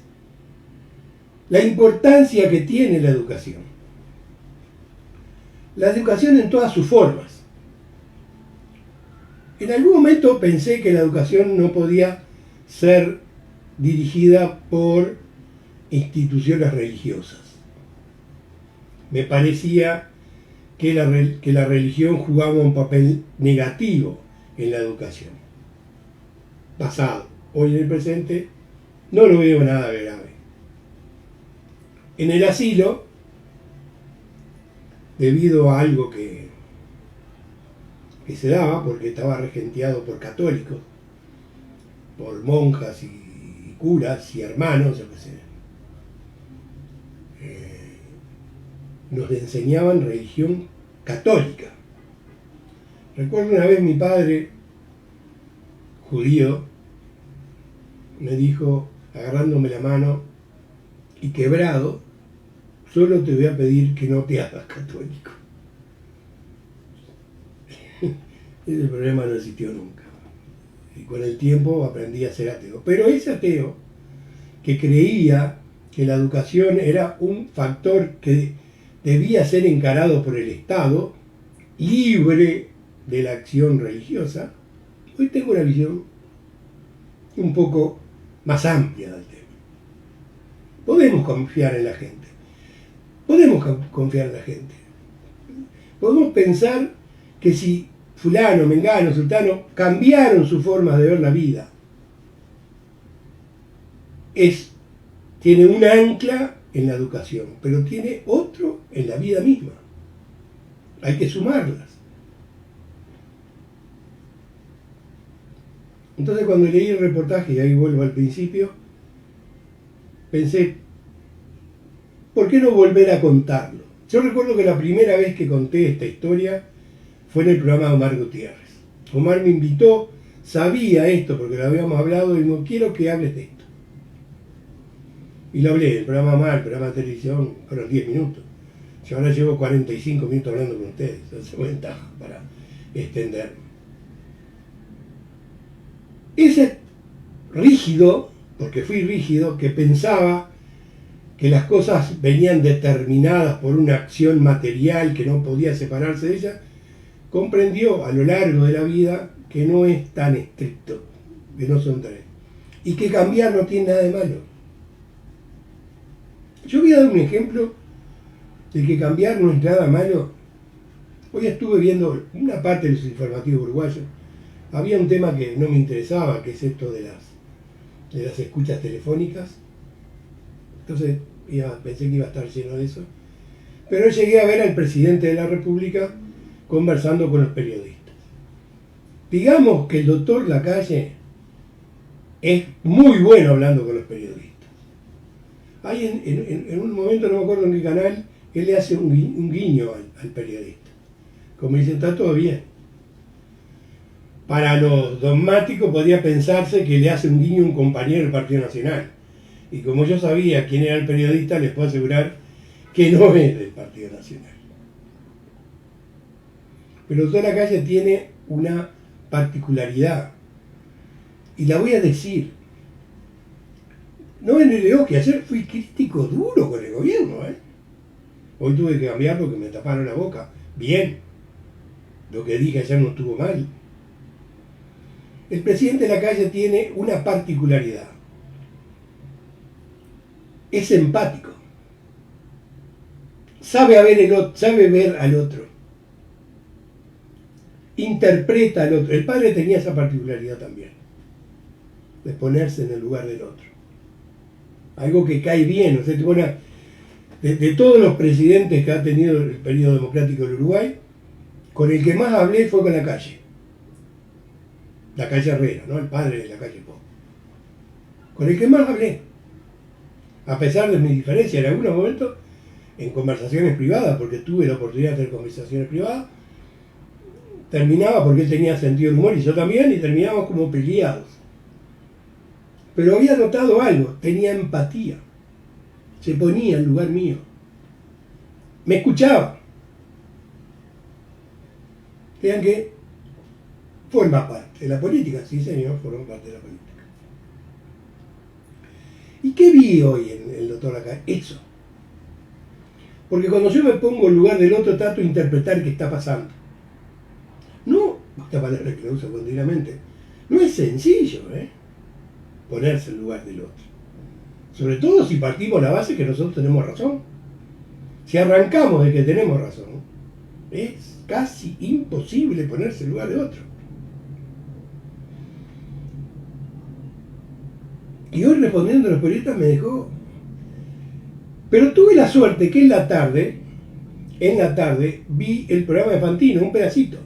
la importancia que tiene la educación. La educación en todas sus formas. En algún momento pensé que la educación no podía ser dirigida por instituciones religiosas. Me parecía que la religión jugaba un papel negativo en la educación. Pasado, hoy en el presente, no lo veo nada grave. En el asilo, debido a algo que se daba, porque estaba regenteado por católicos, por monjas y curas y hermanos, yo qué sé, nos enseñaban religión católica. Recuerdo una vez mi padre, judío, me dijo, agarrándome la mano y quebrado, solo te voy a pedir que no te hagas católico. Ese problema no existió nunca. Y con el tiempo aprendí a ser ateo. Pero ese ateo que creía que la educación era un factor que debía ser encarado por el Estado, libre de la acción religiosa, hoy tengo una visión un poco más amplia del tema. Podemos confiar en la gente. Podemos confiar en la gente. Podemos pensar que si fulano, mengano, sultano cambiaron su forma de ver la vida, tiene un ancla en la educación, pero tiene otro en la vida misma. Hay que sumarlas. Entonces cuando leí el reportaje, y ahí vuelvo al principio, pensé, ¿por qué no volver a contarlo? Yo recuerdo que la primera vez que conté esta historia fue en el programa de Omar Gutiérrez. Omar me invitó, sabía esto porque lo habíamos hablado, y me dijo, quiero que hables de esto. Y lo hablé, el programa Omar, el programa de televisión, fueron 10 minutos. Yo ahora llevo 45 minutos hablando con ustedes, entonces ventaja para extenderme. Ese rígido, porque fui rígido, que pensaba que las cosas venían determinadas por una acción material que no podía separarse de ella, comprendió a lo largo de la vida que no es tan estricto, que no son tres, y que cambiar no tiene nada de malo. Yo voy a dar un ejemplo de que cambiar no es nada malo. Hoy estuve viendo una parte de los informativos uruguayos. Había un tema que no me interesaba, que es esto de las escuchas telefónicas. Entonces pensé que iba a estar lleno de eso. Pero llegué a ver al presidente de la República conversando con los periodistas. Digamos que el doctor Lacalle es muy bueno hablando con los periodistas. Hay en un momento, no me acuerdo en qué canal, él le hace un guiño al periodista. Como dice, está todo bien. Para los dogmáticos podría pensarse que le hace un guiño a un compañero del Partido Nacional. Y como yo sabía quién era el periodista, les puedo asegurar que no es del Partido Nacional. Pero el doctor Lacalle tiene una particularidad, y la voy a decir. No en el elogio, ayer fui crítico duro con el gobierno, ¿eh? Hoy tuve que cambiar porque me taparon la boca. Bien, lo que dije ayer no estuvo mal. El presidente Lacalle tiene una particularidad. Es empático. Sabe ver al otro. Interpreta al otro. El padre tenía esa particularidad también, de ponerse en el lugar del otro. Algo que cae bien. O sea, de todos los presidentes que ha tenido el periodo democrático del Uruguay, con el que más hablé fue con Lacalle. Lacalle Herrera, ¿no? El padre de Lacalle Pou. Con el que más hablé. A pesar de mi diferencia en algunos momentos, en conversaciones privadas, porque tuve la oportunidad de tener conversaciones privadas, terminaba porque él tenía sentido del humor y yo también, y terminábamos como peleados. Pero había notado algo, tenía empatía. Se ponía en lugar mío. Me escuchaba. Vean que forma parte de la política, sí señor, forma parte de la política. ¿Y qué vi hoy en el doctor Lacalle? Eso. Porque cuando yo me pongo en lugar del otro, trato de interpretar qué está pasando. No, esta palabra que la uso continuamente, no es sencillo, ponerse en lugar del otro. Sobre todo si partimos de la base que nosotros tenemos razón. Si arrancamos de que tenemos razón, es casi imposible ponerse en lugar de otro. Y hoy respondiendo a los periodistas me dejó. Pero tuve la suerte que en la tarde vi el programa de Fantino, un pedacito.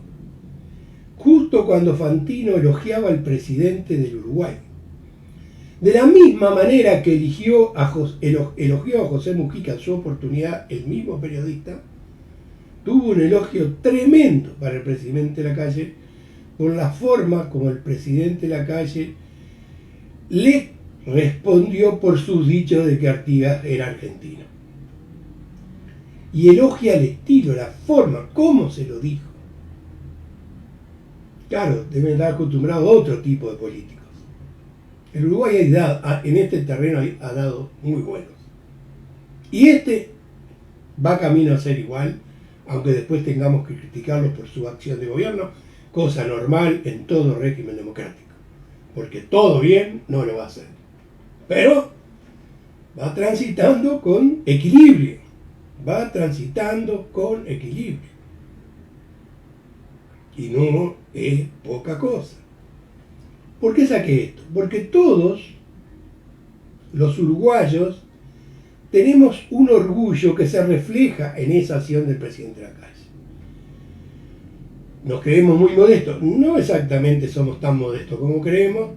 Justo cuando Fantino elogiaba al presidente del Uruguay. De la misma manera que elogió a José Mujica en su oportunidad, el mismo periodista, tuvo un elogio tremendo para el presidente Lacalle por la forma como el presidente Lacalle le respondió por sus dichos de que Artigas era argentino. Y elogia el estilo, la forma, cómo se lo dijo. Claro, deben estar acostumbrados a otro tipo de políticos. El Uruguay en este terreno ha dado muy buenos. Y este va camino a ser igual, aunque después tengamos que criticarlo por su acción de gobierno, cosa normal en todo régimen democrático. Porque todo bien no lo va a hacer. Pero va transitando con equilibrio. Va transitando con equilibrio. Y no es poca cosa. ¿Por qué saqué esto? Porque todos los uruguayos tenemos un orgullo que se refleja en esa acción del presidente Lacalle. Nos creemos muy modestos. No exactamente somos tan modestos como creemos,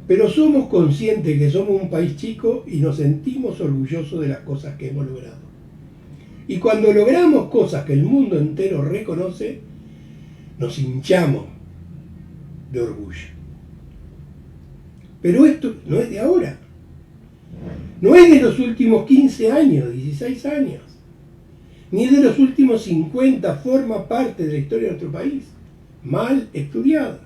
pero somos conscientes que somos un país chico y nos sentimos orgullosos de las cosas que hemos logrado. Y cuando logramos cosas que el mundo entero reconoce, nos hinchamos de orgullo. Pero esto no es de ahora. No es de los últimos 15 años, 16 años. Ni de los últimos 50, forma parte de la historia de nuestro país. Mal estudiada.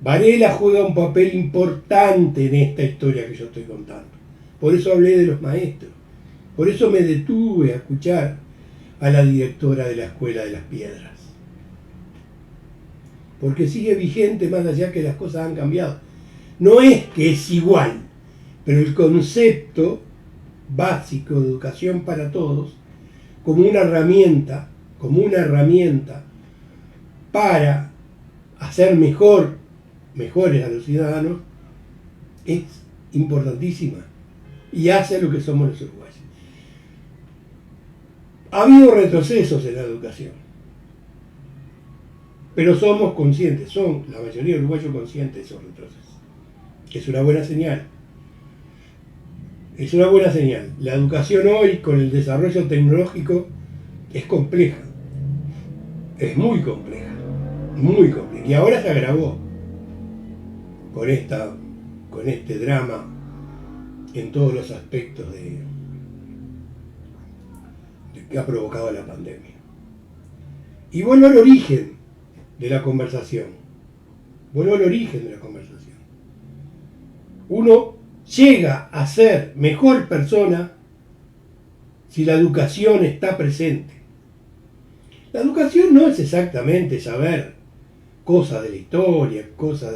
Varela juega un papel importante en esta historia que yo estoy contando. Por eso hablé de los maestros. Por eso me detuve a escuchar a la directora de la Escuela de las Piedras. Porque sigue vigente más allá que las cosas han cambiado. No es que es igual, pero el concepto básico de educación para todos, como una herramienta para hacer mejores a los ciudadanos, es importantísima y hace lo que somos los uruguayos. Ha habido retrocesos en la educación, pero somos conscientes, son la mayoría de uruguayos conscientes de esos retrocesos. Es una buena señal. Es una buena señal. La educación hoy, con el desarrollo tecnológico, es compleja. Es muy compleja. Muy compleja. Y ahora se agravó con este drama en todos los aspectos que ha provocado la pandemia. Y vuelvo al origen de la conversación. Vuelvo al origen de la conversación. Uno llega a ser mejor persona si la educación está presente. La educación no es exactamente saber cosas de la historia, cosas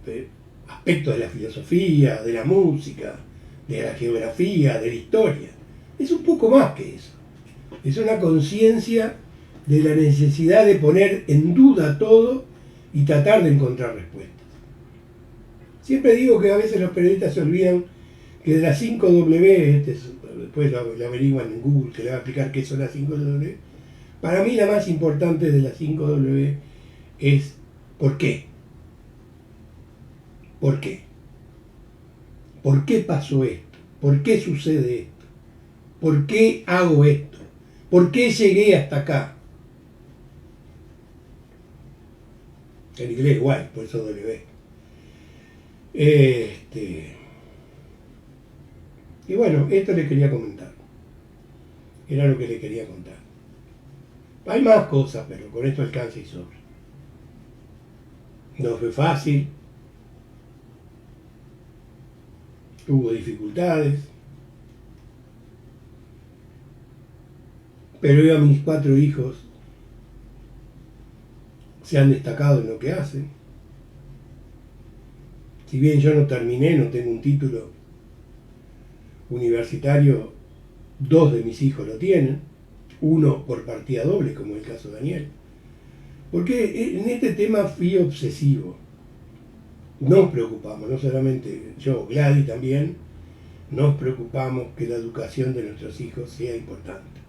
de aspectos de la filosofía, de la música, de la geografía, de la historia. Es un poco más que eso. Es una conciencia de la necesidad de poner en duda todo y tratar de encontrar respuestas. Siempre digo que a veces los periodistas se olvidan que de las 5 W, después lo averiguan en Google, que le va a explicar qué son las 5 W. Para mí la más importante de las 5 W es ¿por qué? ¿Por qué? ¿Por qué pasó esto? ¿Por qué sucede esto? ¿Por qué hago esto? ¿Por qué llegué hasta acá? En inglés igual, por eso W. Y bueno, esto les quería comentar. Era lo que les quería contar. Hay más cosas, pero con esto alcanza y sobra. No fue fácil. Hubo dificultades. Pero yo a mis 4 hijos se han destacado en lo que hacen. Si bien yo no terminé, no tengo un título universitario, 2 de mis hijos lo tienen, 1 por partida doble, como el caso de Daniel. Porque en este tema fui obsesivo. Nos preocupamos, no solamente yo, Gladys también, nos preocupamos que la educación de nuestros hijos sea importante.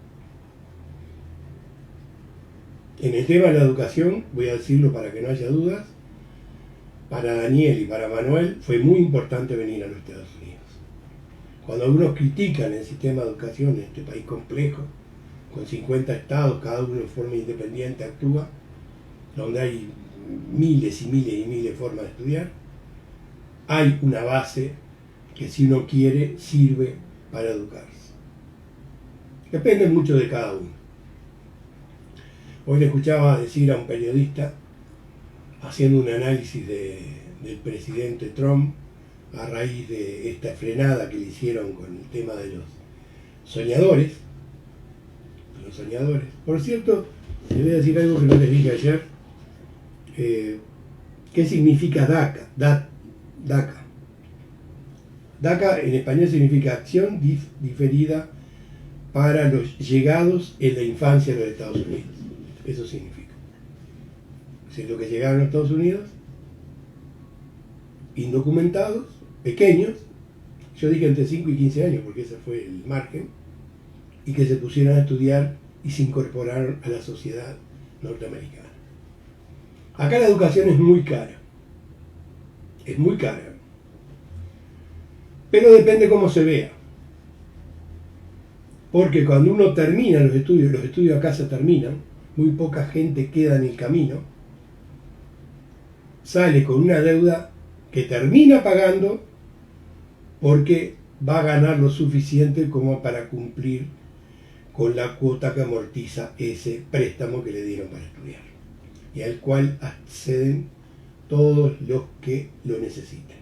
En el tema de la educación, voy a decirlo para que no haya dudas, para Daniel y para Manuel fue muy importante venir a los Estados Unidos. Cuando algunos critican el sistema de educación en este país complejo, con 50 estados, cada uno en forma independiente actúa, donde hay miles y miles y miles de formas de estudiar, hay una base que si uno quiere sirve para educarse. Depende mucho de cada uno. Hoy le escuchaba decir a un periodista, haciendo un análisis del presidente Trump a raíz de esta frenada que le hicieron con el tema de los soñadores. Por cierto, les voy a decir algo que no les dije ayer. ¿Qué significa DACA? DACA. DACA en español significa Acción Diferida para los Llegados en la Infancia de los Estados Unidos. Eso significa. Si es lo que llegaron a los Estados Unidos, indocumentados, pequeños, yo dije entre 5 y 15 años porque ese fue el margen, y que se pusieron a estudiar y se incorporaron a la sociedad norteamericana. Acá la educación es muy cara. Es muy cara. Pero depende cómo se vea. Porque cuando uno termina los estudios acá se terminan, muy poca gente queda en el camino, sale con una deuda que termina pagando porque va a ganar lo suficiente como para cumplir con la cuota que amortiza ese préstamo que le dieron para estudiar y al cual acceden todos los que lo necesiten.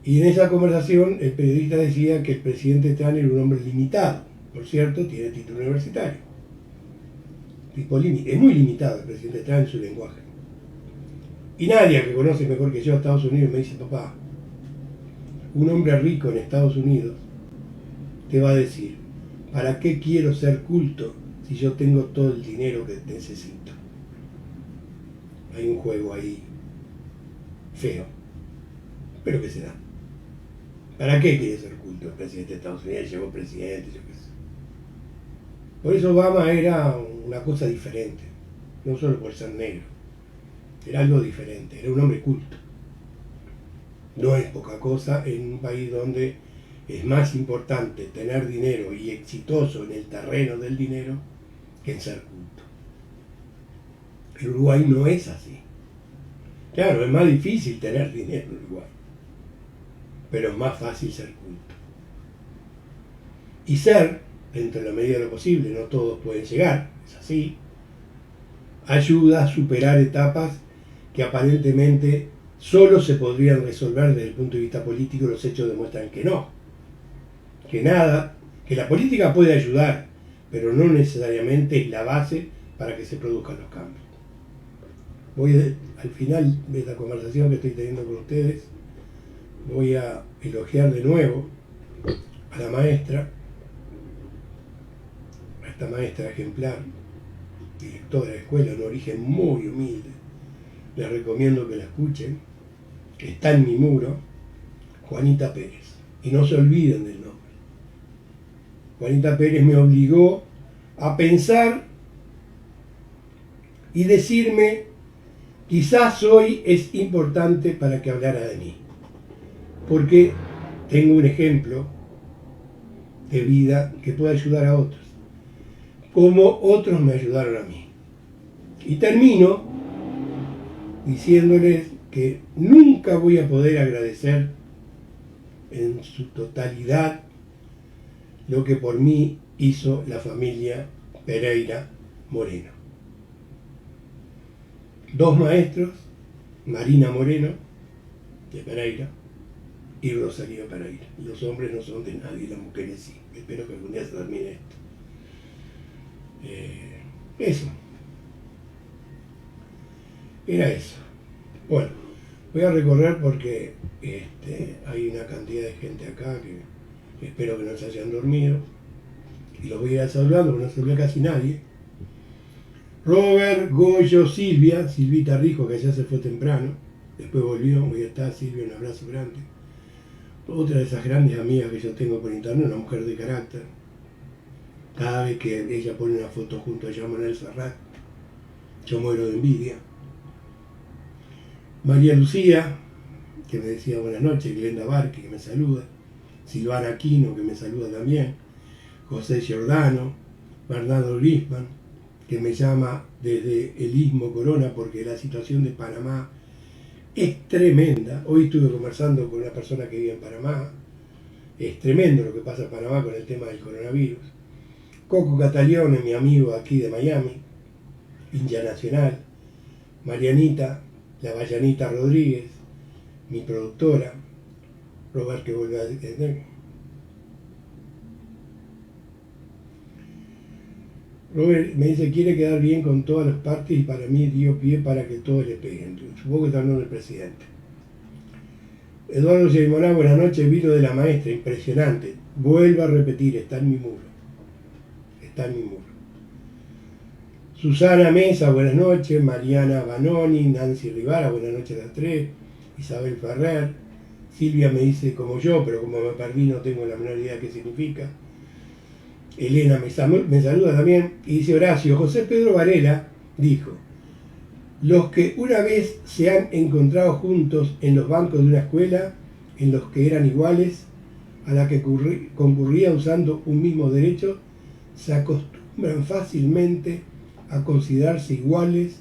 Y en esa conversación el periodista decía que el presidente Trump era un hombre limitado. Por cierto, tiene título universitario. Es muy limitado el presidente Trump en su lenguaje. Y nadie que conoce mejor que yo a Estados Unidos me dice, papá, un hombre rico en Estados Unidos te va a decir, ¿para qué quiero ser culto si yo tengo todo el dinero que necesito? Hay un juego ahí feo, pero que se da. ¿Para qué quiere ser culto el presidente de Estados Unidos? Llegó presidente, yo qué sé. Por eso Obama era una cosa diferente, no solo por ser negro, era algo diferente, era un hombre culto. No es poca cosa en un país donde es más importante tener dinero y exitoso en el terreno del dinero que en ser culto. En Uruguay no es así. Claro, es más difícil tener dinero en Uruguay, pero es más fácil ser culto. y ser, dentro de la medida de lo posible, no todos pueden llegar, es así, ayuda a superar etapas que aparentemente solo se podrían resolver desde el punto de vista político. Los hechos demuestran que no, que nada, que la política puede ayudar, pero no necesariamente es la base para que se produzcan los cambios. Al final de esta conversación que estoy teniendo con ustedes, voy a elogiar de nuevo a la maestra, a esta maestra ejemplar, directora de escuela, de un origen muy humilde. Les recomiendo que la escuchen. Está en mi muro, Juanita Pérez. Y no se olviden del nombre. Juanita Pérez me obligó a pensar y decirme, quizás hoy es importante para que hablara de mí. Porque tengo un ejemplo de vida que puede ayudar a otros, como otros me ayudaron a mí. Y termino diciéndoles que nunca voy a poder agradecer en su totalidad lo que por mí hizo la familia Pereira Moreno. Dos maestros, Marina Moreno, de Pereira, y Rosario Pereira. Los hombres no son de nadie, las mujeres sí. Espero que algún día se termine esto. Eso. Era eso. Bueno, voy a recorrer porque hay una cantidad de gente acá que espero que no se hayan dormido. Y los voy a ir saludando porque no se ve casi nadie. Robert, Goyo, Silvita Rijo, que ya se fue temprano. Después volvió, hoy está Silvia, un abrazo grande. Otra de esas grandes amigas que yo tengo por internet, una mujer de carácter. Cada vez que ella pone una foto junto a Manuel Serrat, yo muero de envidia. María Lucía, que me decía buenas noches, Glenda Barque, que me saluda, Silvana Aquino, que me saluda también, José Giordano, Bernardo Grisman, que me llama desde el Istmo Corona porque la situación de Panamá es tremenda. Hoy estuve conversando con una persona que vive en Panamá. Es tremendo lo que pasa en Panamá con el tema del coronavirus. Coco Catalione, mi amigo aquí de Miami, hincha nacional. Marianita, la Vallanita Rodríguez, mi productora. Robert, que vuelve a decir. Robert me dice, quiere quedar bien con todas las partes y para mí dio pie para que todos le peguen. Supongo que está hablando del presidente. Eduardo Yeimoná, buenas noches, vi lo de la maestra, impresionante. Vuelvo a repetir, está en mi muro. Está en mi muro. Susana Mesa, buenas noches. Mariana Banoni, Nancy Rivara, buenas noches a las tres. Isabel Ferrer. Silvia me dice como yo, pero como me perdí no tengo la menor idea de qué significa. Elena me saluda también y dice Horacio, José Pedro Varela dijo, los que una vez se han encontrado juntos en los bancos de una escuela en los que eran iguales a la que concurría usando un mismo derecho, se acostumbran fácilmente a considerarse iguales,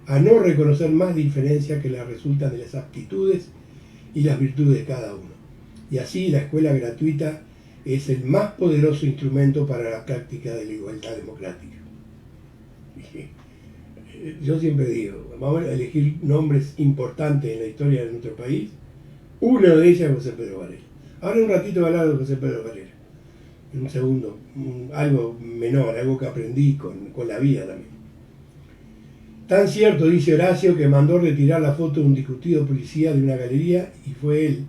a no reconocer más diferencias que las resultan de las aptitudes y las virtudes de cada uno. Y así la escuela gratuita es el más poderoso instrumento para la práctica de la igualdad democrática. Yo siempre digo, vamos a elegir nombres importantes en la historia de nuestro país. Uno de ellos es José Pedro Varela. Ahora un ratito voy a hablar de José Pedro Varela. En un segundo, algo menor, algo que aprendí con la vida también. Tan cierto, dice Horacio, que mandó retirar la foto de un discutido policía de una galería y fue él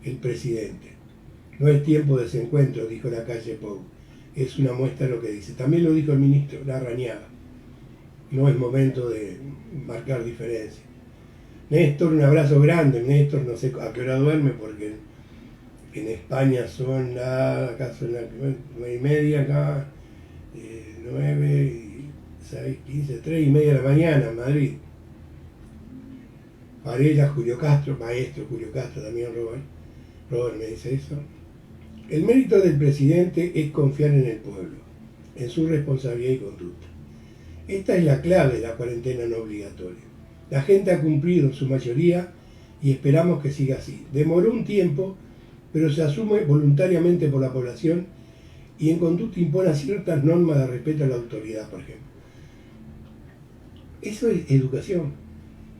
el presidente. No es tiempo de desencuentro, dijo la calle Pou. Es una muestra de lo que dice. También lo dijo el ministro Larrañaga. No es momento de marcar diferencias. Néstor, un abrazo grande. Néstor, no sé a qué hora duerme porque en España son acá son las 9:30, acá 9, 6, 15, 3:30 de la mañana en Madrid. Varela, Julio Castro, maestro Julio Castro, también Robert me dice eso. El mérito del presidente es confiar en el pueblo, en su responsabilidad y conducta. Esta es la clave de la cuarentena no obligatoria. La gente ha cumplido en su mayoría y esperamos que siga así. Demoró un tiempo, pero se asume voluntariamente por la población y en conducta impone ciertas normas de respeto a la autoridad, por ejemplo. Eso es educación.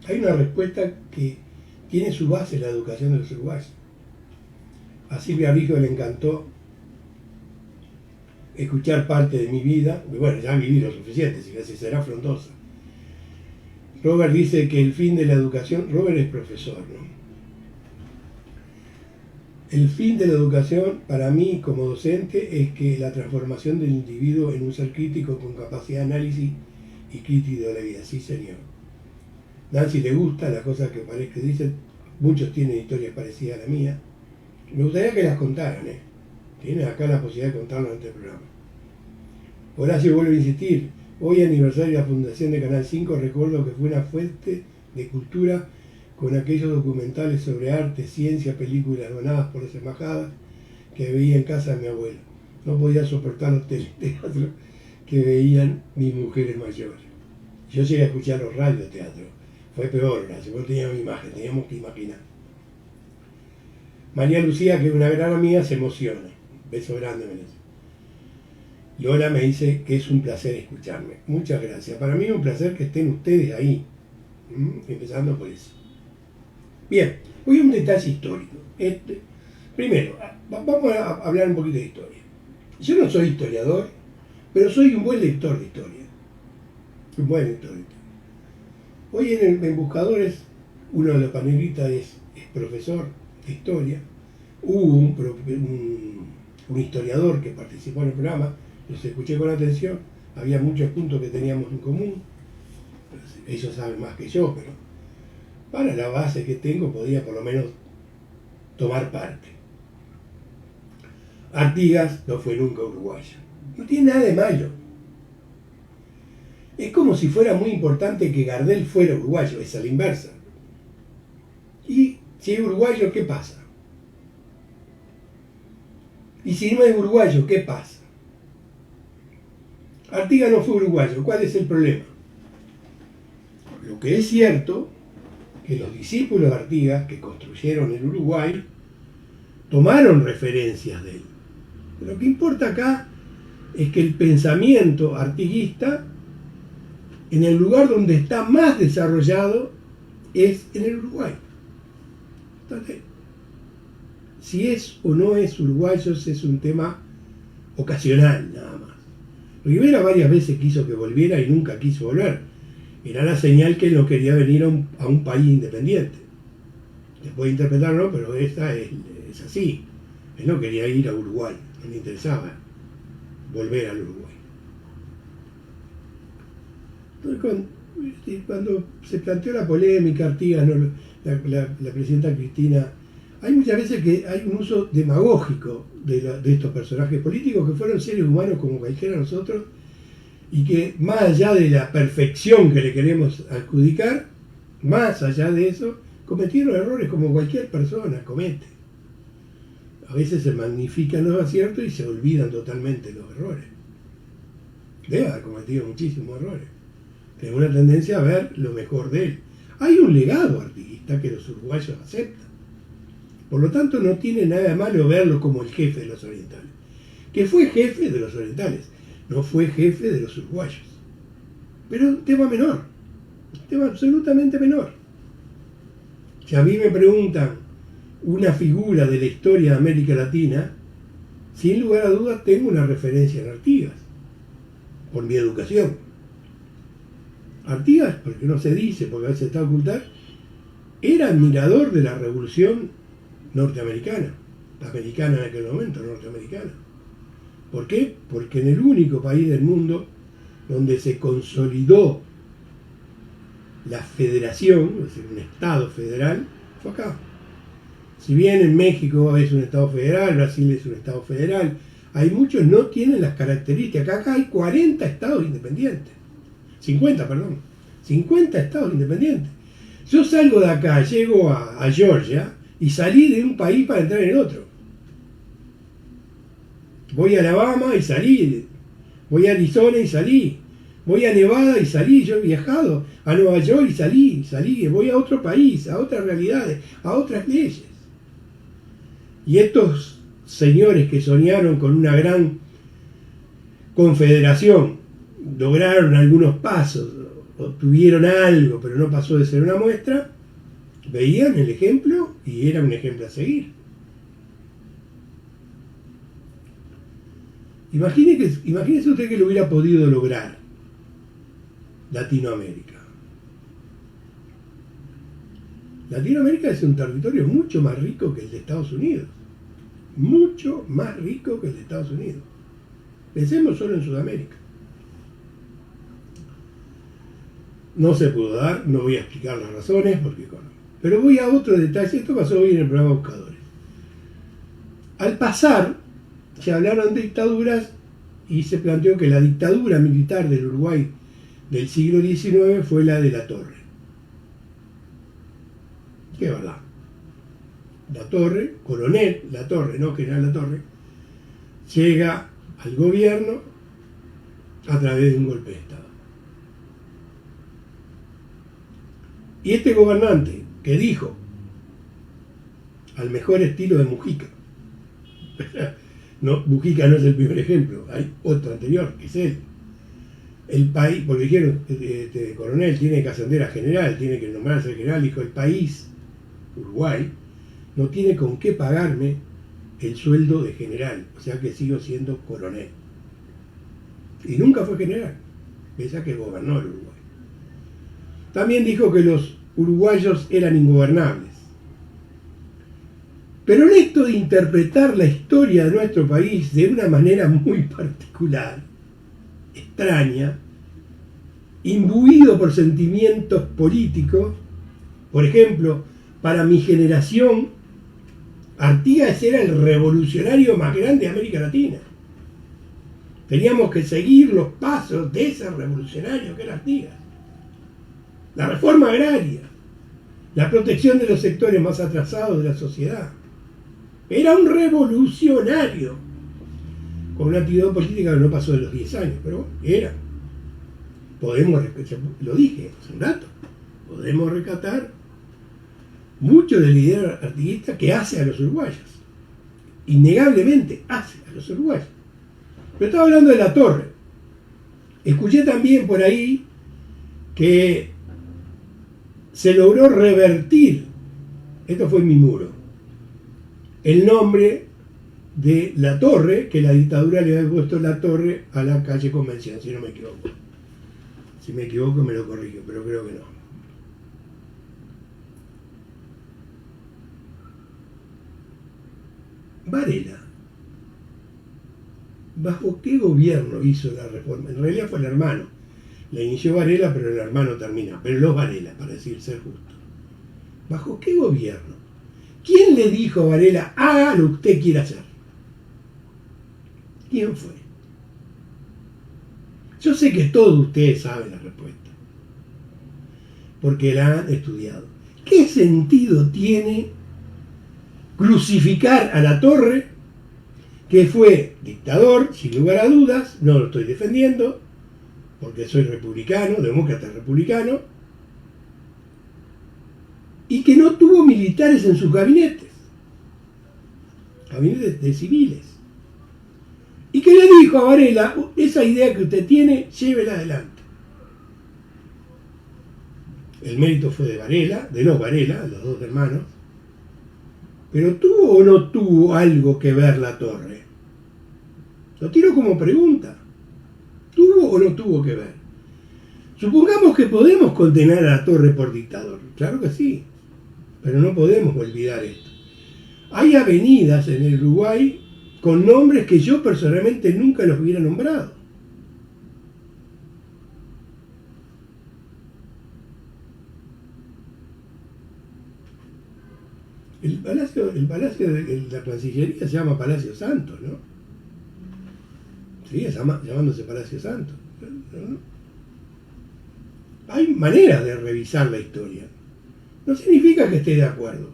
Hay una respuesta que tiene su base en la educación de los uruguayos. A Silvia Rico le encantó escuchar parte de mi vida. Bueno, ya viví lo suficiente, si será frondosa. Robert dice que el fin de la educación, Robert es profesor, ¿no? El fin de la educación, para mí como docente, es que la transformación del individuo en un ser crítico con capacidad de análisis y crítico de la vida. Sí, señor. Nancy le gusta las cosas que parece que dicen. Muchos tienen historias parecidas a la mía. Me gustaría que las contaran, ¿eh? Tienen acá la posibilidad de contarlo ante el programa. Horacio vuelve a insistir. Hoy, aniversario de la fundación de Canal 5, recuerdo que fue una fuente de cultura con aquellos documentales sobre arte, ciencia, películas donadas por las embajadas que veía en casa de mi abuelo. No podía soportar los teleteatros que veían mis mujeres mayores. Yo llegué a escuchar los radioteatros. Fue peor, Horacio, no teníamos imagen, teníamos que imaginar. María Lucía, que es una gran amiga, se emociona. Beso grande, Venezuela. Lola me dice que es un placer escucharme. Muchas gracias. Para mí es un placer que estén ustedes ahí. Empezando por eso. Bien, hoy un detalle histórico. Primero, vamos a hablar un poquito de historia. Yo no soy historiador, pero soy un buen lector de historia. Un buen lector de historia. Hoy en Buscadores, uno de los panelistas es profesor de historia. Hubo un historiador que participó en el programa, los escuché con atención, había muchos puntos que teníamos en común, ellos saben más que yo, pero para la base que tengo podía por lo menos tomar parte. Artigas no fue nunca uruguayo, no tiene nada de malo. Es como si fuera muy importante que Gardel fuera uruguayo, es a la inversa. Y si es uruguayo, ¿qué pasa? Y si no es uruguayo, ¿qué pasa? Artigas no fue uruguayo, ¿cuál es el problema? Lo que es cierto, que los discípulos de Artigas, que construyeron el Uruguay, tomaron referencias de él. Lo que importa acá es que el pensamiento artiguista, en el lugar donde está más desarrollado, es en el Uruguay. Entonces, si es o no es uruguayo es un tema ocasional, nada más. Rivera varias veces quiso que volviera y nunca quiso volver. Era la señal que él no quería venir a un país independiente. Se puede interpretar, ¿no? Pero esta es así. Él no quería ir a Uruguay, no le interesaba volver al Uruguay. Entonces, cuando se planteó la polémica, Artigas, ¿no? la presidenta Cristina, hay muchas veces que hay un uso demagógico de estos personajes políticos que fueron seres humanos como cualquiera de nosotros y que más allá de la perfección que le queremos adjudicar, más allá de eso, cometieron errores como cualquier persona comete. A veces se magnifican los aciertos y se olvidan totalmente los errores. Debe haber cometido muchísimos errores. Tengo una tendencia a ver lo mejor de él. Hay un legado artiguista que los uruguayos aceptan. Por lo tanto, no tiene nada de malo verlo como el jefe de los orientales. Que fue jefe de los orientales, no fue jefe de los uruguayos. Pero un tema menor, un tema absolutamente menor. Si a mí me preguntan una figura de la historia de América Latina, sin lugar a dudas tengo una referencia en Artigas, por mi educación. Artigas, porque no se dice, porque a veces está ocultar, era admirador de la revolución norteamericana, americana en aquel momento, norteamericana. ¿Por qué? Porque en el único país del mundo donde se consolidó la federación, es decir, un Estado federal, fue acá. Si bien en México es un Estado federal, Brasil es un Estado federal, hay muchos no tienen las características. Acá hay 40 estados independientes. 50 estados independientes. Yo salgo de acá, llego a Georgia y salí de un país para entrar en el otro. Voy a Alabama y salí. Voy a Arizona y salí. Voy a Nevada y salí. Yo he viajado a Nueva York y salí. Voy a otro país, a otras realidades, a otras leyes. Y estos señores que soñaron con una gran confederación lograron algunos pasos, obtuvieron algo, pero no pasó de ser una muestra, veían el ejemplo y era un ejemplo a seguir. Imagínese usted que lo hubiera podido lograr Latinoamérica. Latinoamérica es un territorio mucho más rico que el de Estados Unidos. Mucho más rico que el de Estados Unidos. Pensemos solo en Sudamérica. No se pudo dar, no voy a explicar las razones, pero voy a otro detalle. Esto pasó hoy en el programa Buscadores. Al pasar, se hablaron de dictaduras y se planteó que la dictadura militar del Uruguay del siglo XIX fue la de Latorre. Que es verdad. Latorre, coronel Latorre, no general Latorre, llega al gobierno a través de un golpe de Estado. Y este gobernante que dijo, al mejor estilo de Mujica, no, Mujica no es el primer ejemplo, hay otro anterior, que es él. El país, porque dijeron, este coronel tiene que ascender a general, tiene que nombrarse general, dijo, el país, Uruguay, no tiene con qué pagarme el sueldo de general, o sea que sigo siendo coronel. Y nunca fue general, pese a que gobernó el Uruguay. También dijo que los uruguayos eran ingobernables. Pero en esto de interpretar la historia de nuestro país de una manera muy particular, extraña, imbuido por sentimientos políticos, por ejemplo, para mi generación, Artigas era el revolucionario más grande de América Latina. Teníamos que seguir los pasos de ese revolucionario que era Artigas. La reforma agraria, la protección de los sectores más atrasados de la sociedad. Era un revolucionario, con una actividad política que no pasó de los 10 años, pero bueno, era. Lo dije hace un rato, podemos rescatar mucho del líder artiguista que hace a los uruguayos. Innegablemente hace a los uruguayos. Pero estaba hablando de Latorre. Escuché también por ahí que se logró revertir, esto fue en mi muro, el nombre de Latorre, que la dictadura le había puesto Latorre a la calle Convención, si no me equivoco. Si me equivoco me lo corrijo, pero creo que no. Varela, ¿bajo qué gobierno hizo la reforma? En realidad fue el hermano. La inició Varela, pero el hermano termina. Pero los Varela, para decir ser justo. ¿Bajo qué gobierno? ¿Quién le dijo a Varela, haga lo que usted quiera hacer? ¿Quién fue? Yo sé que todos ustedes saben la respuesta, porque la han estudiado. ¿Qué sentido tiene crucificar a Latorre, que fue dictador, sin lugar a dudas? No lo estoy defendiendo, porque soy republicano, demócrata republicano, y que no tuvo militares en sus gabinetes de civiles, y que le dijo a Varela, esa idea que usted tiene, llévela adelante. El mérito fue de Varela, de los Varela, los dos hermanos, pero ¿tuvo o no tuvo algo que ver Latorre? Lo tiro como pregunta. ¿Tuvo o no tuvo que ver? Supongamos que podemos condenar a Latorre por dictador. Claro que sí, pero no podemos olvidar esto. Hay avenidas en el Uruguay con nombres que yo personalmente nunca los hubiera nombrado. El palacio de la Cancillería se llama Palacio Santos, ¿no? Sigue llamándose Palacio Santos, ¿no? Hay maneras de revisar la historia. No significa que esté de acuerdo.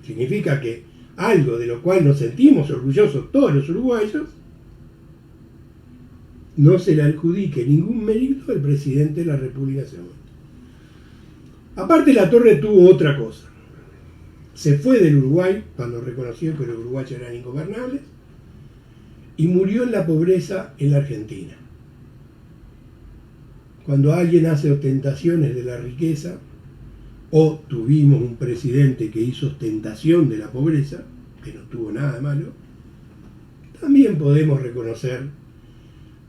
Significa que algo de lo cual nos sentimos orgullosos todos los uruguayos, no se le adjudique ningún mérito al presidente de la República ese momento. Aparte, Latorre tuvo otra cosa. Se fue del Uruguay cuando reconoció que los uruguayos eran ingobernables y murió en la pobreza en la Argentina. Cuando alguien hace ostentaciones de la riqueza, o tuvimos un presidente que hizo ostentación de la pobreza, que no tuvo nada de malo, también podemos reconocer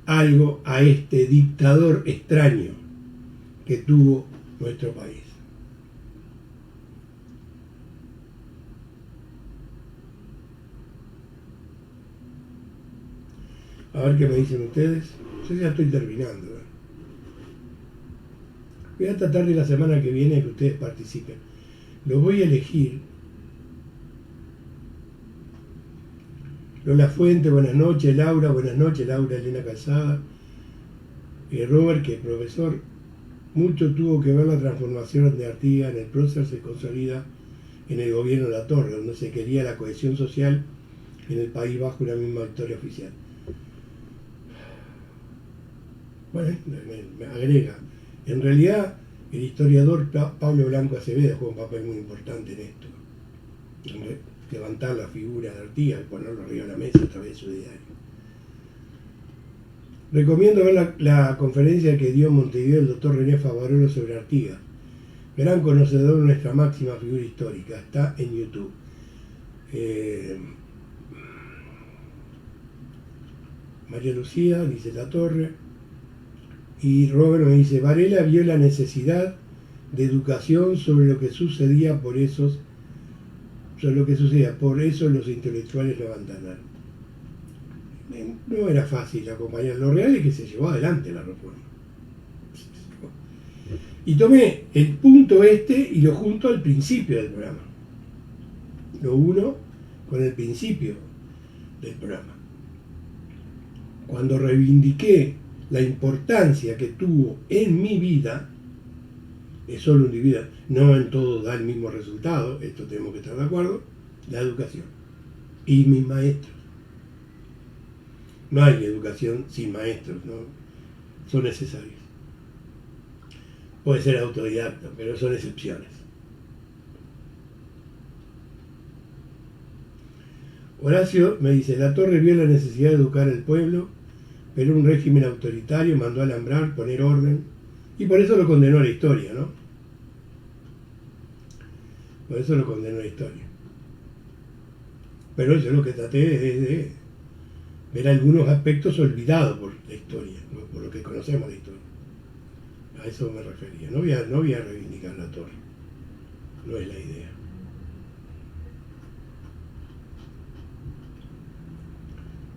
algo a este dictador extraño que tuvo nuestro país. A ver qué me dicen ustedes. Yo ya estoy terminando. Voy a tratar de la semana que viene que ustedes participen. Los voy a elegir. Lola Fuente, buenas noches. Laura, buenas noches. Laura Elena Calzada. Robert, que profesor, mucho tuvo que ver la transformación de Artigas. En el prócer se consolida en el gobierno de Latorre, donde se quería la cohesión social en el país bajo una misma victoria oficial. Bueno, me agrega. En realidad, el historiador Pablo Blanco Acevedo juega un papel muy importante en esto. En levantar la figura de Artigas y ponerlo arriba de la mesa a través de su diario. Recomiendo ver la conferencia que dio en Montevideo el doctor René Favarolo sobre Artigas. Gran conocedor de nuestra máxima figura histórica. Está en YouTube. María Lucía, dice La Torre. Y Robert me dice, Varela vio la necesidad de educación sobre lo que sucedía, por eso los intelectuales lo abandonaron. No era fácil acompañar. Lo real es que se llevó adelante la reforma. Y tomé el punto y lo junto al principio del programa. Lo uno con el principio del programa. Cuando reivindiqué la importancia que tuvo en mi vida, es solo individual, no en todo da el mismo resultado, esto tenemos que estar de acuerdo, la educación. Y mis maestros. No hay educación sin maestros, ¿no? Son necesarios. Puede ser autodidacta, pero son excepciones. Horacio me dice, La Torre vio la necesidad de educar al pueblo, pero un régimen autoritario mandó a alambrar, poner orden, y por eso lo condenó a la historia, ¿no? Por eso lo condenó a la historia. Pero yo lo que traté es de ver algunos aspectos olvidados por la historia, por lo que conocemos de la historia. A eso me refería. No voy a reivindicar La Torre. No es la idea.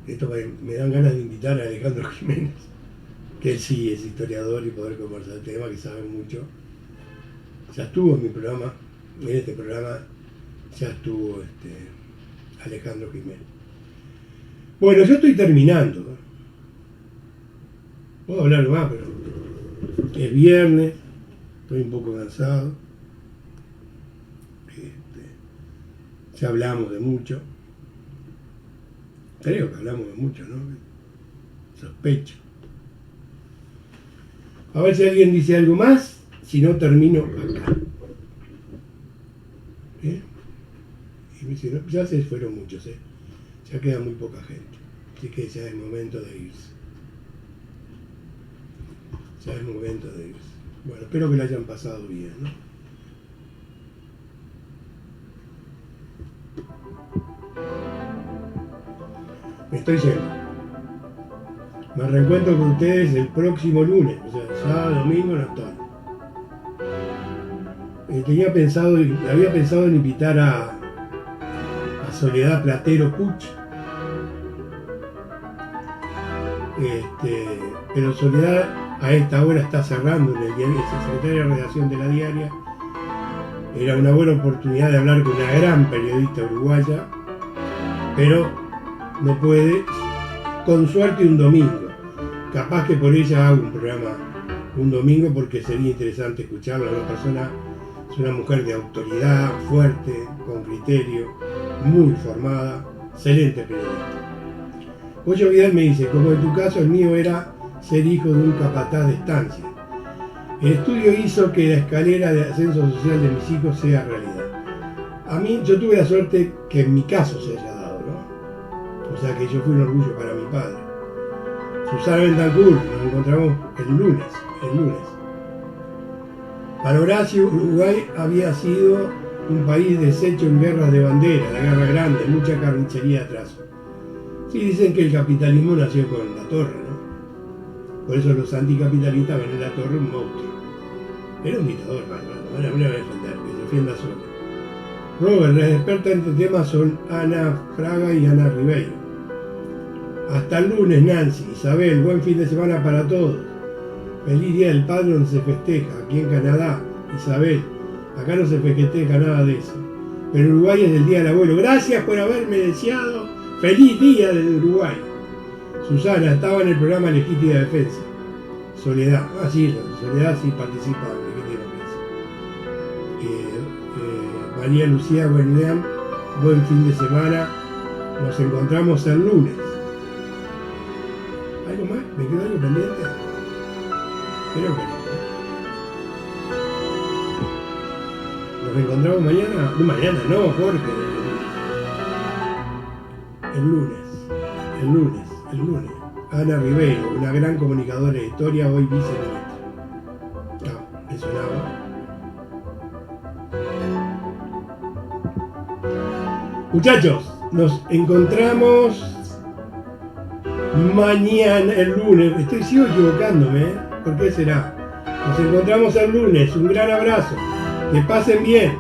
Esto me dan ganas de invitar a Alejandro Jiménez, que él sí es historiador y poder conversar el tema, que sabe mucho. Ya estuvo en mi programa, en este programa ya estuvo Alejandro Jiménez. Bueno, yo estoy terminando, ¿no? Puedo hablar más, pero es viernes, estoy un poco cansado. Ya hablamos de mucho. Creo que hablamos de mucho, ¿no? Sospecho. A ver si alguien dice algo más, si no termino acá. ¿Eh? Y me dice, no, ya se fueron muchos, ¿eh? Ya queda muy poca gente. Así que ya es momento de irse. Ya es momento de irse. Bueno, espero que lo hayan pasado bien, ¿no? Me estoy yendo. Me reencuentro con ustedes el próximo lunes, o sea, sábado, domingo, no estoy. Había pensado en invitar a Soledad Platero Puch, pero Soledad a esta hora está cerrando en el diario, es secretaria de redacción de La Diaria. Era una buena oportunidad de hablar con una gran periodista uruguaya, pero no puede, con suerte un domingo. Capaz que por ella hago un programa un domingo porque sería interesante escucharla. Una persona, es una mujer de autoridad, fuerte, con criterio, muy formada, excelente periodista. Goyo Vidal me dice, como en tu caso el mío era ser hijo de un capataz de estancia. El estudio hizo que la escalera de ascenso social de mis hijos sea realidad. A mí, yo tuve la suerte que en mi caso se haya dado, ¿no? O sea que yo fui un orgullo para mi padre. Susana Bentancur, nos encontramos el lunes. Para Horacio, Uruguay había sido un país deshecho en guerras de bandera, la guerra grande, mucha carnicería atrás. Sí, dicen que el capitalismo nació con la torre, ¿no? Por eso los anticapitalistas ven en la torre un monstruo. Era un dictador, no me voy a defender, que se defienda solo. Robert, las expertas en este tema son Ana Fraga y Ana Ribeiro. Hasta el lunes, Nancy, Isabel, buen fin de semana para todos. Feliz Día del Padre donde se festeja, aquí en Canadá. Isabel, acá no se festeja nada de eso. Pero Uruguay es el Día del Abuelo. Gracias por haberme deseado feliz Día del Uruguay. Susana, estaba en el programa Legítima Defensa. Soledad, sí, Soledad sí participa en Legítima Defensa. María Lucía Guardián, buen fin de semana. Nos encontramos el lunes. ¿Algo más? ¿Me quedó algo pendiente? Creo que no. Nos encontramos mañana. No, mañana no, Jorge. El lunes. Ana Ribeiro, una gran comunicadora de historia, hoy viceministra. No, me sonaba. Muchachos, nos encontramos mañana, el lunes. Sigo equivocándome, ¿eh? ¿Por qué será? Nos encontramos el lunes. Un gran abrazo. Que pasen bien.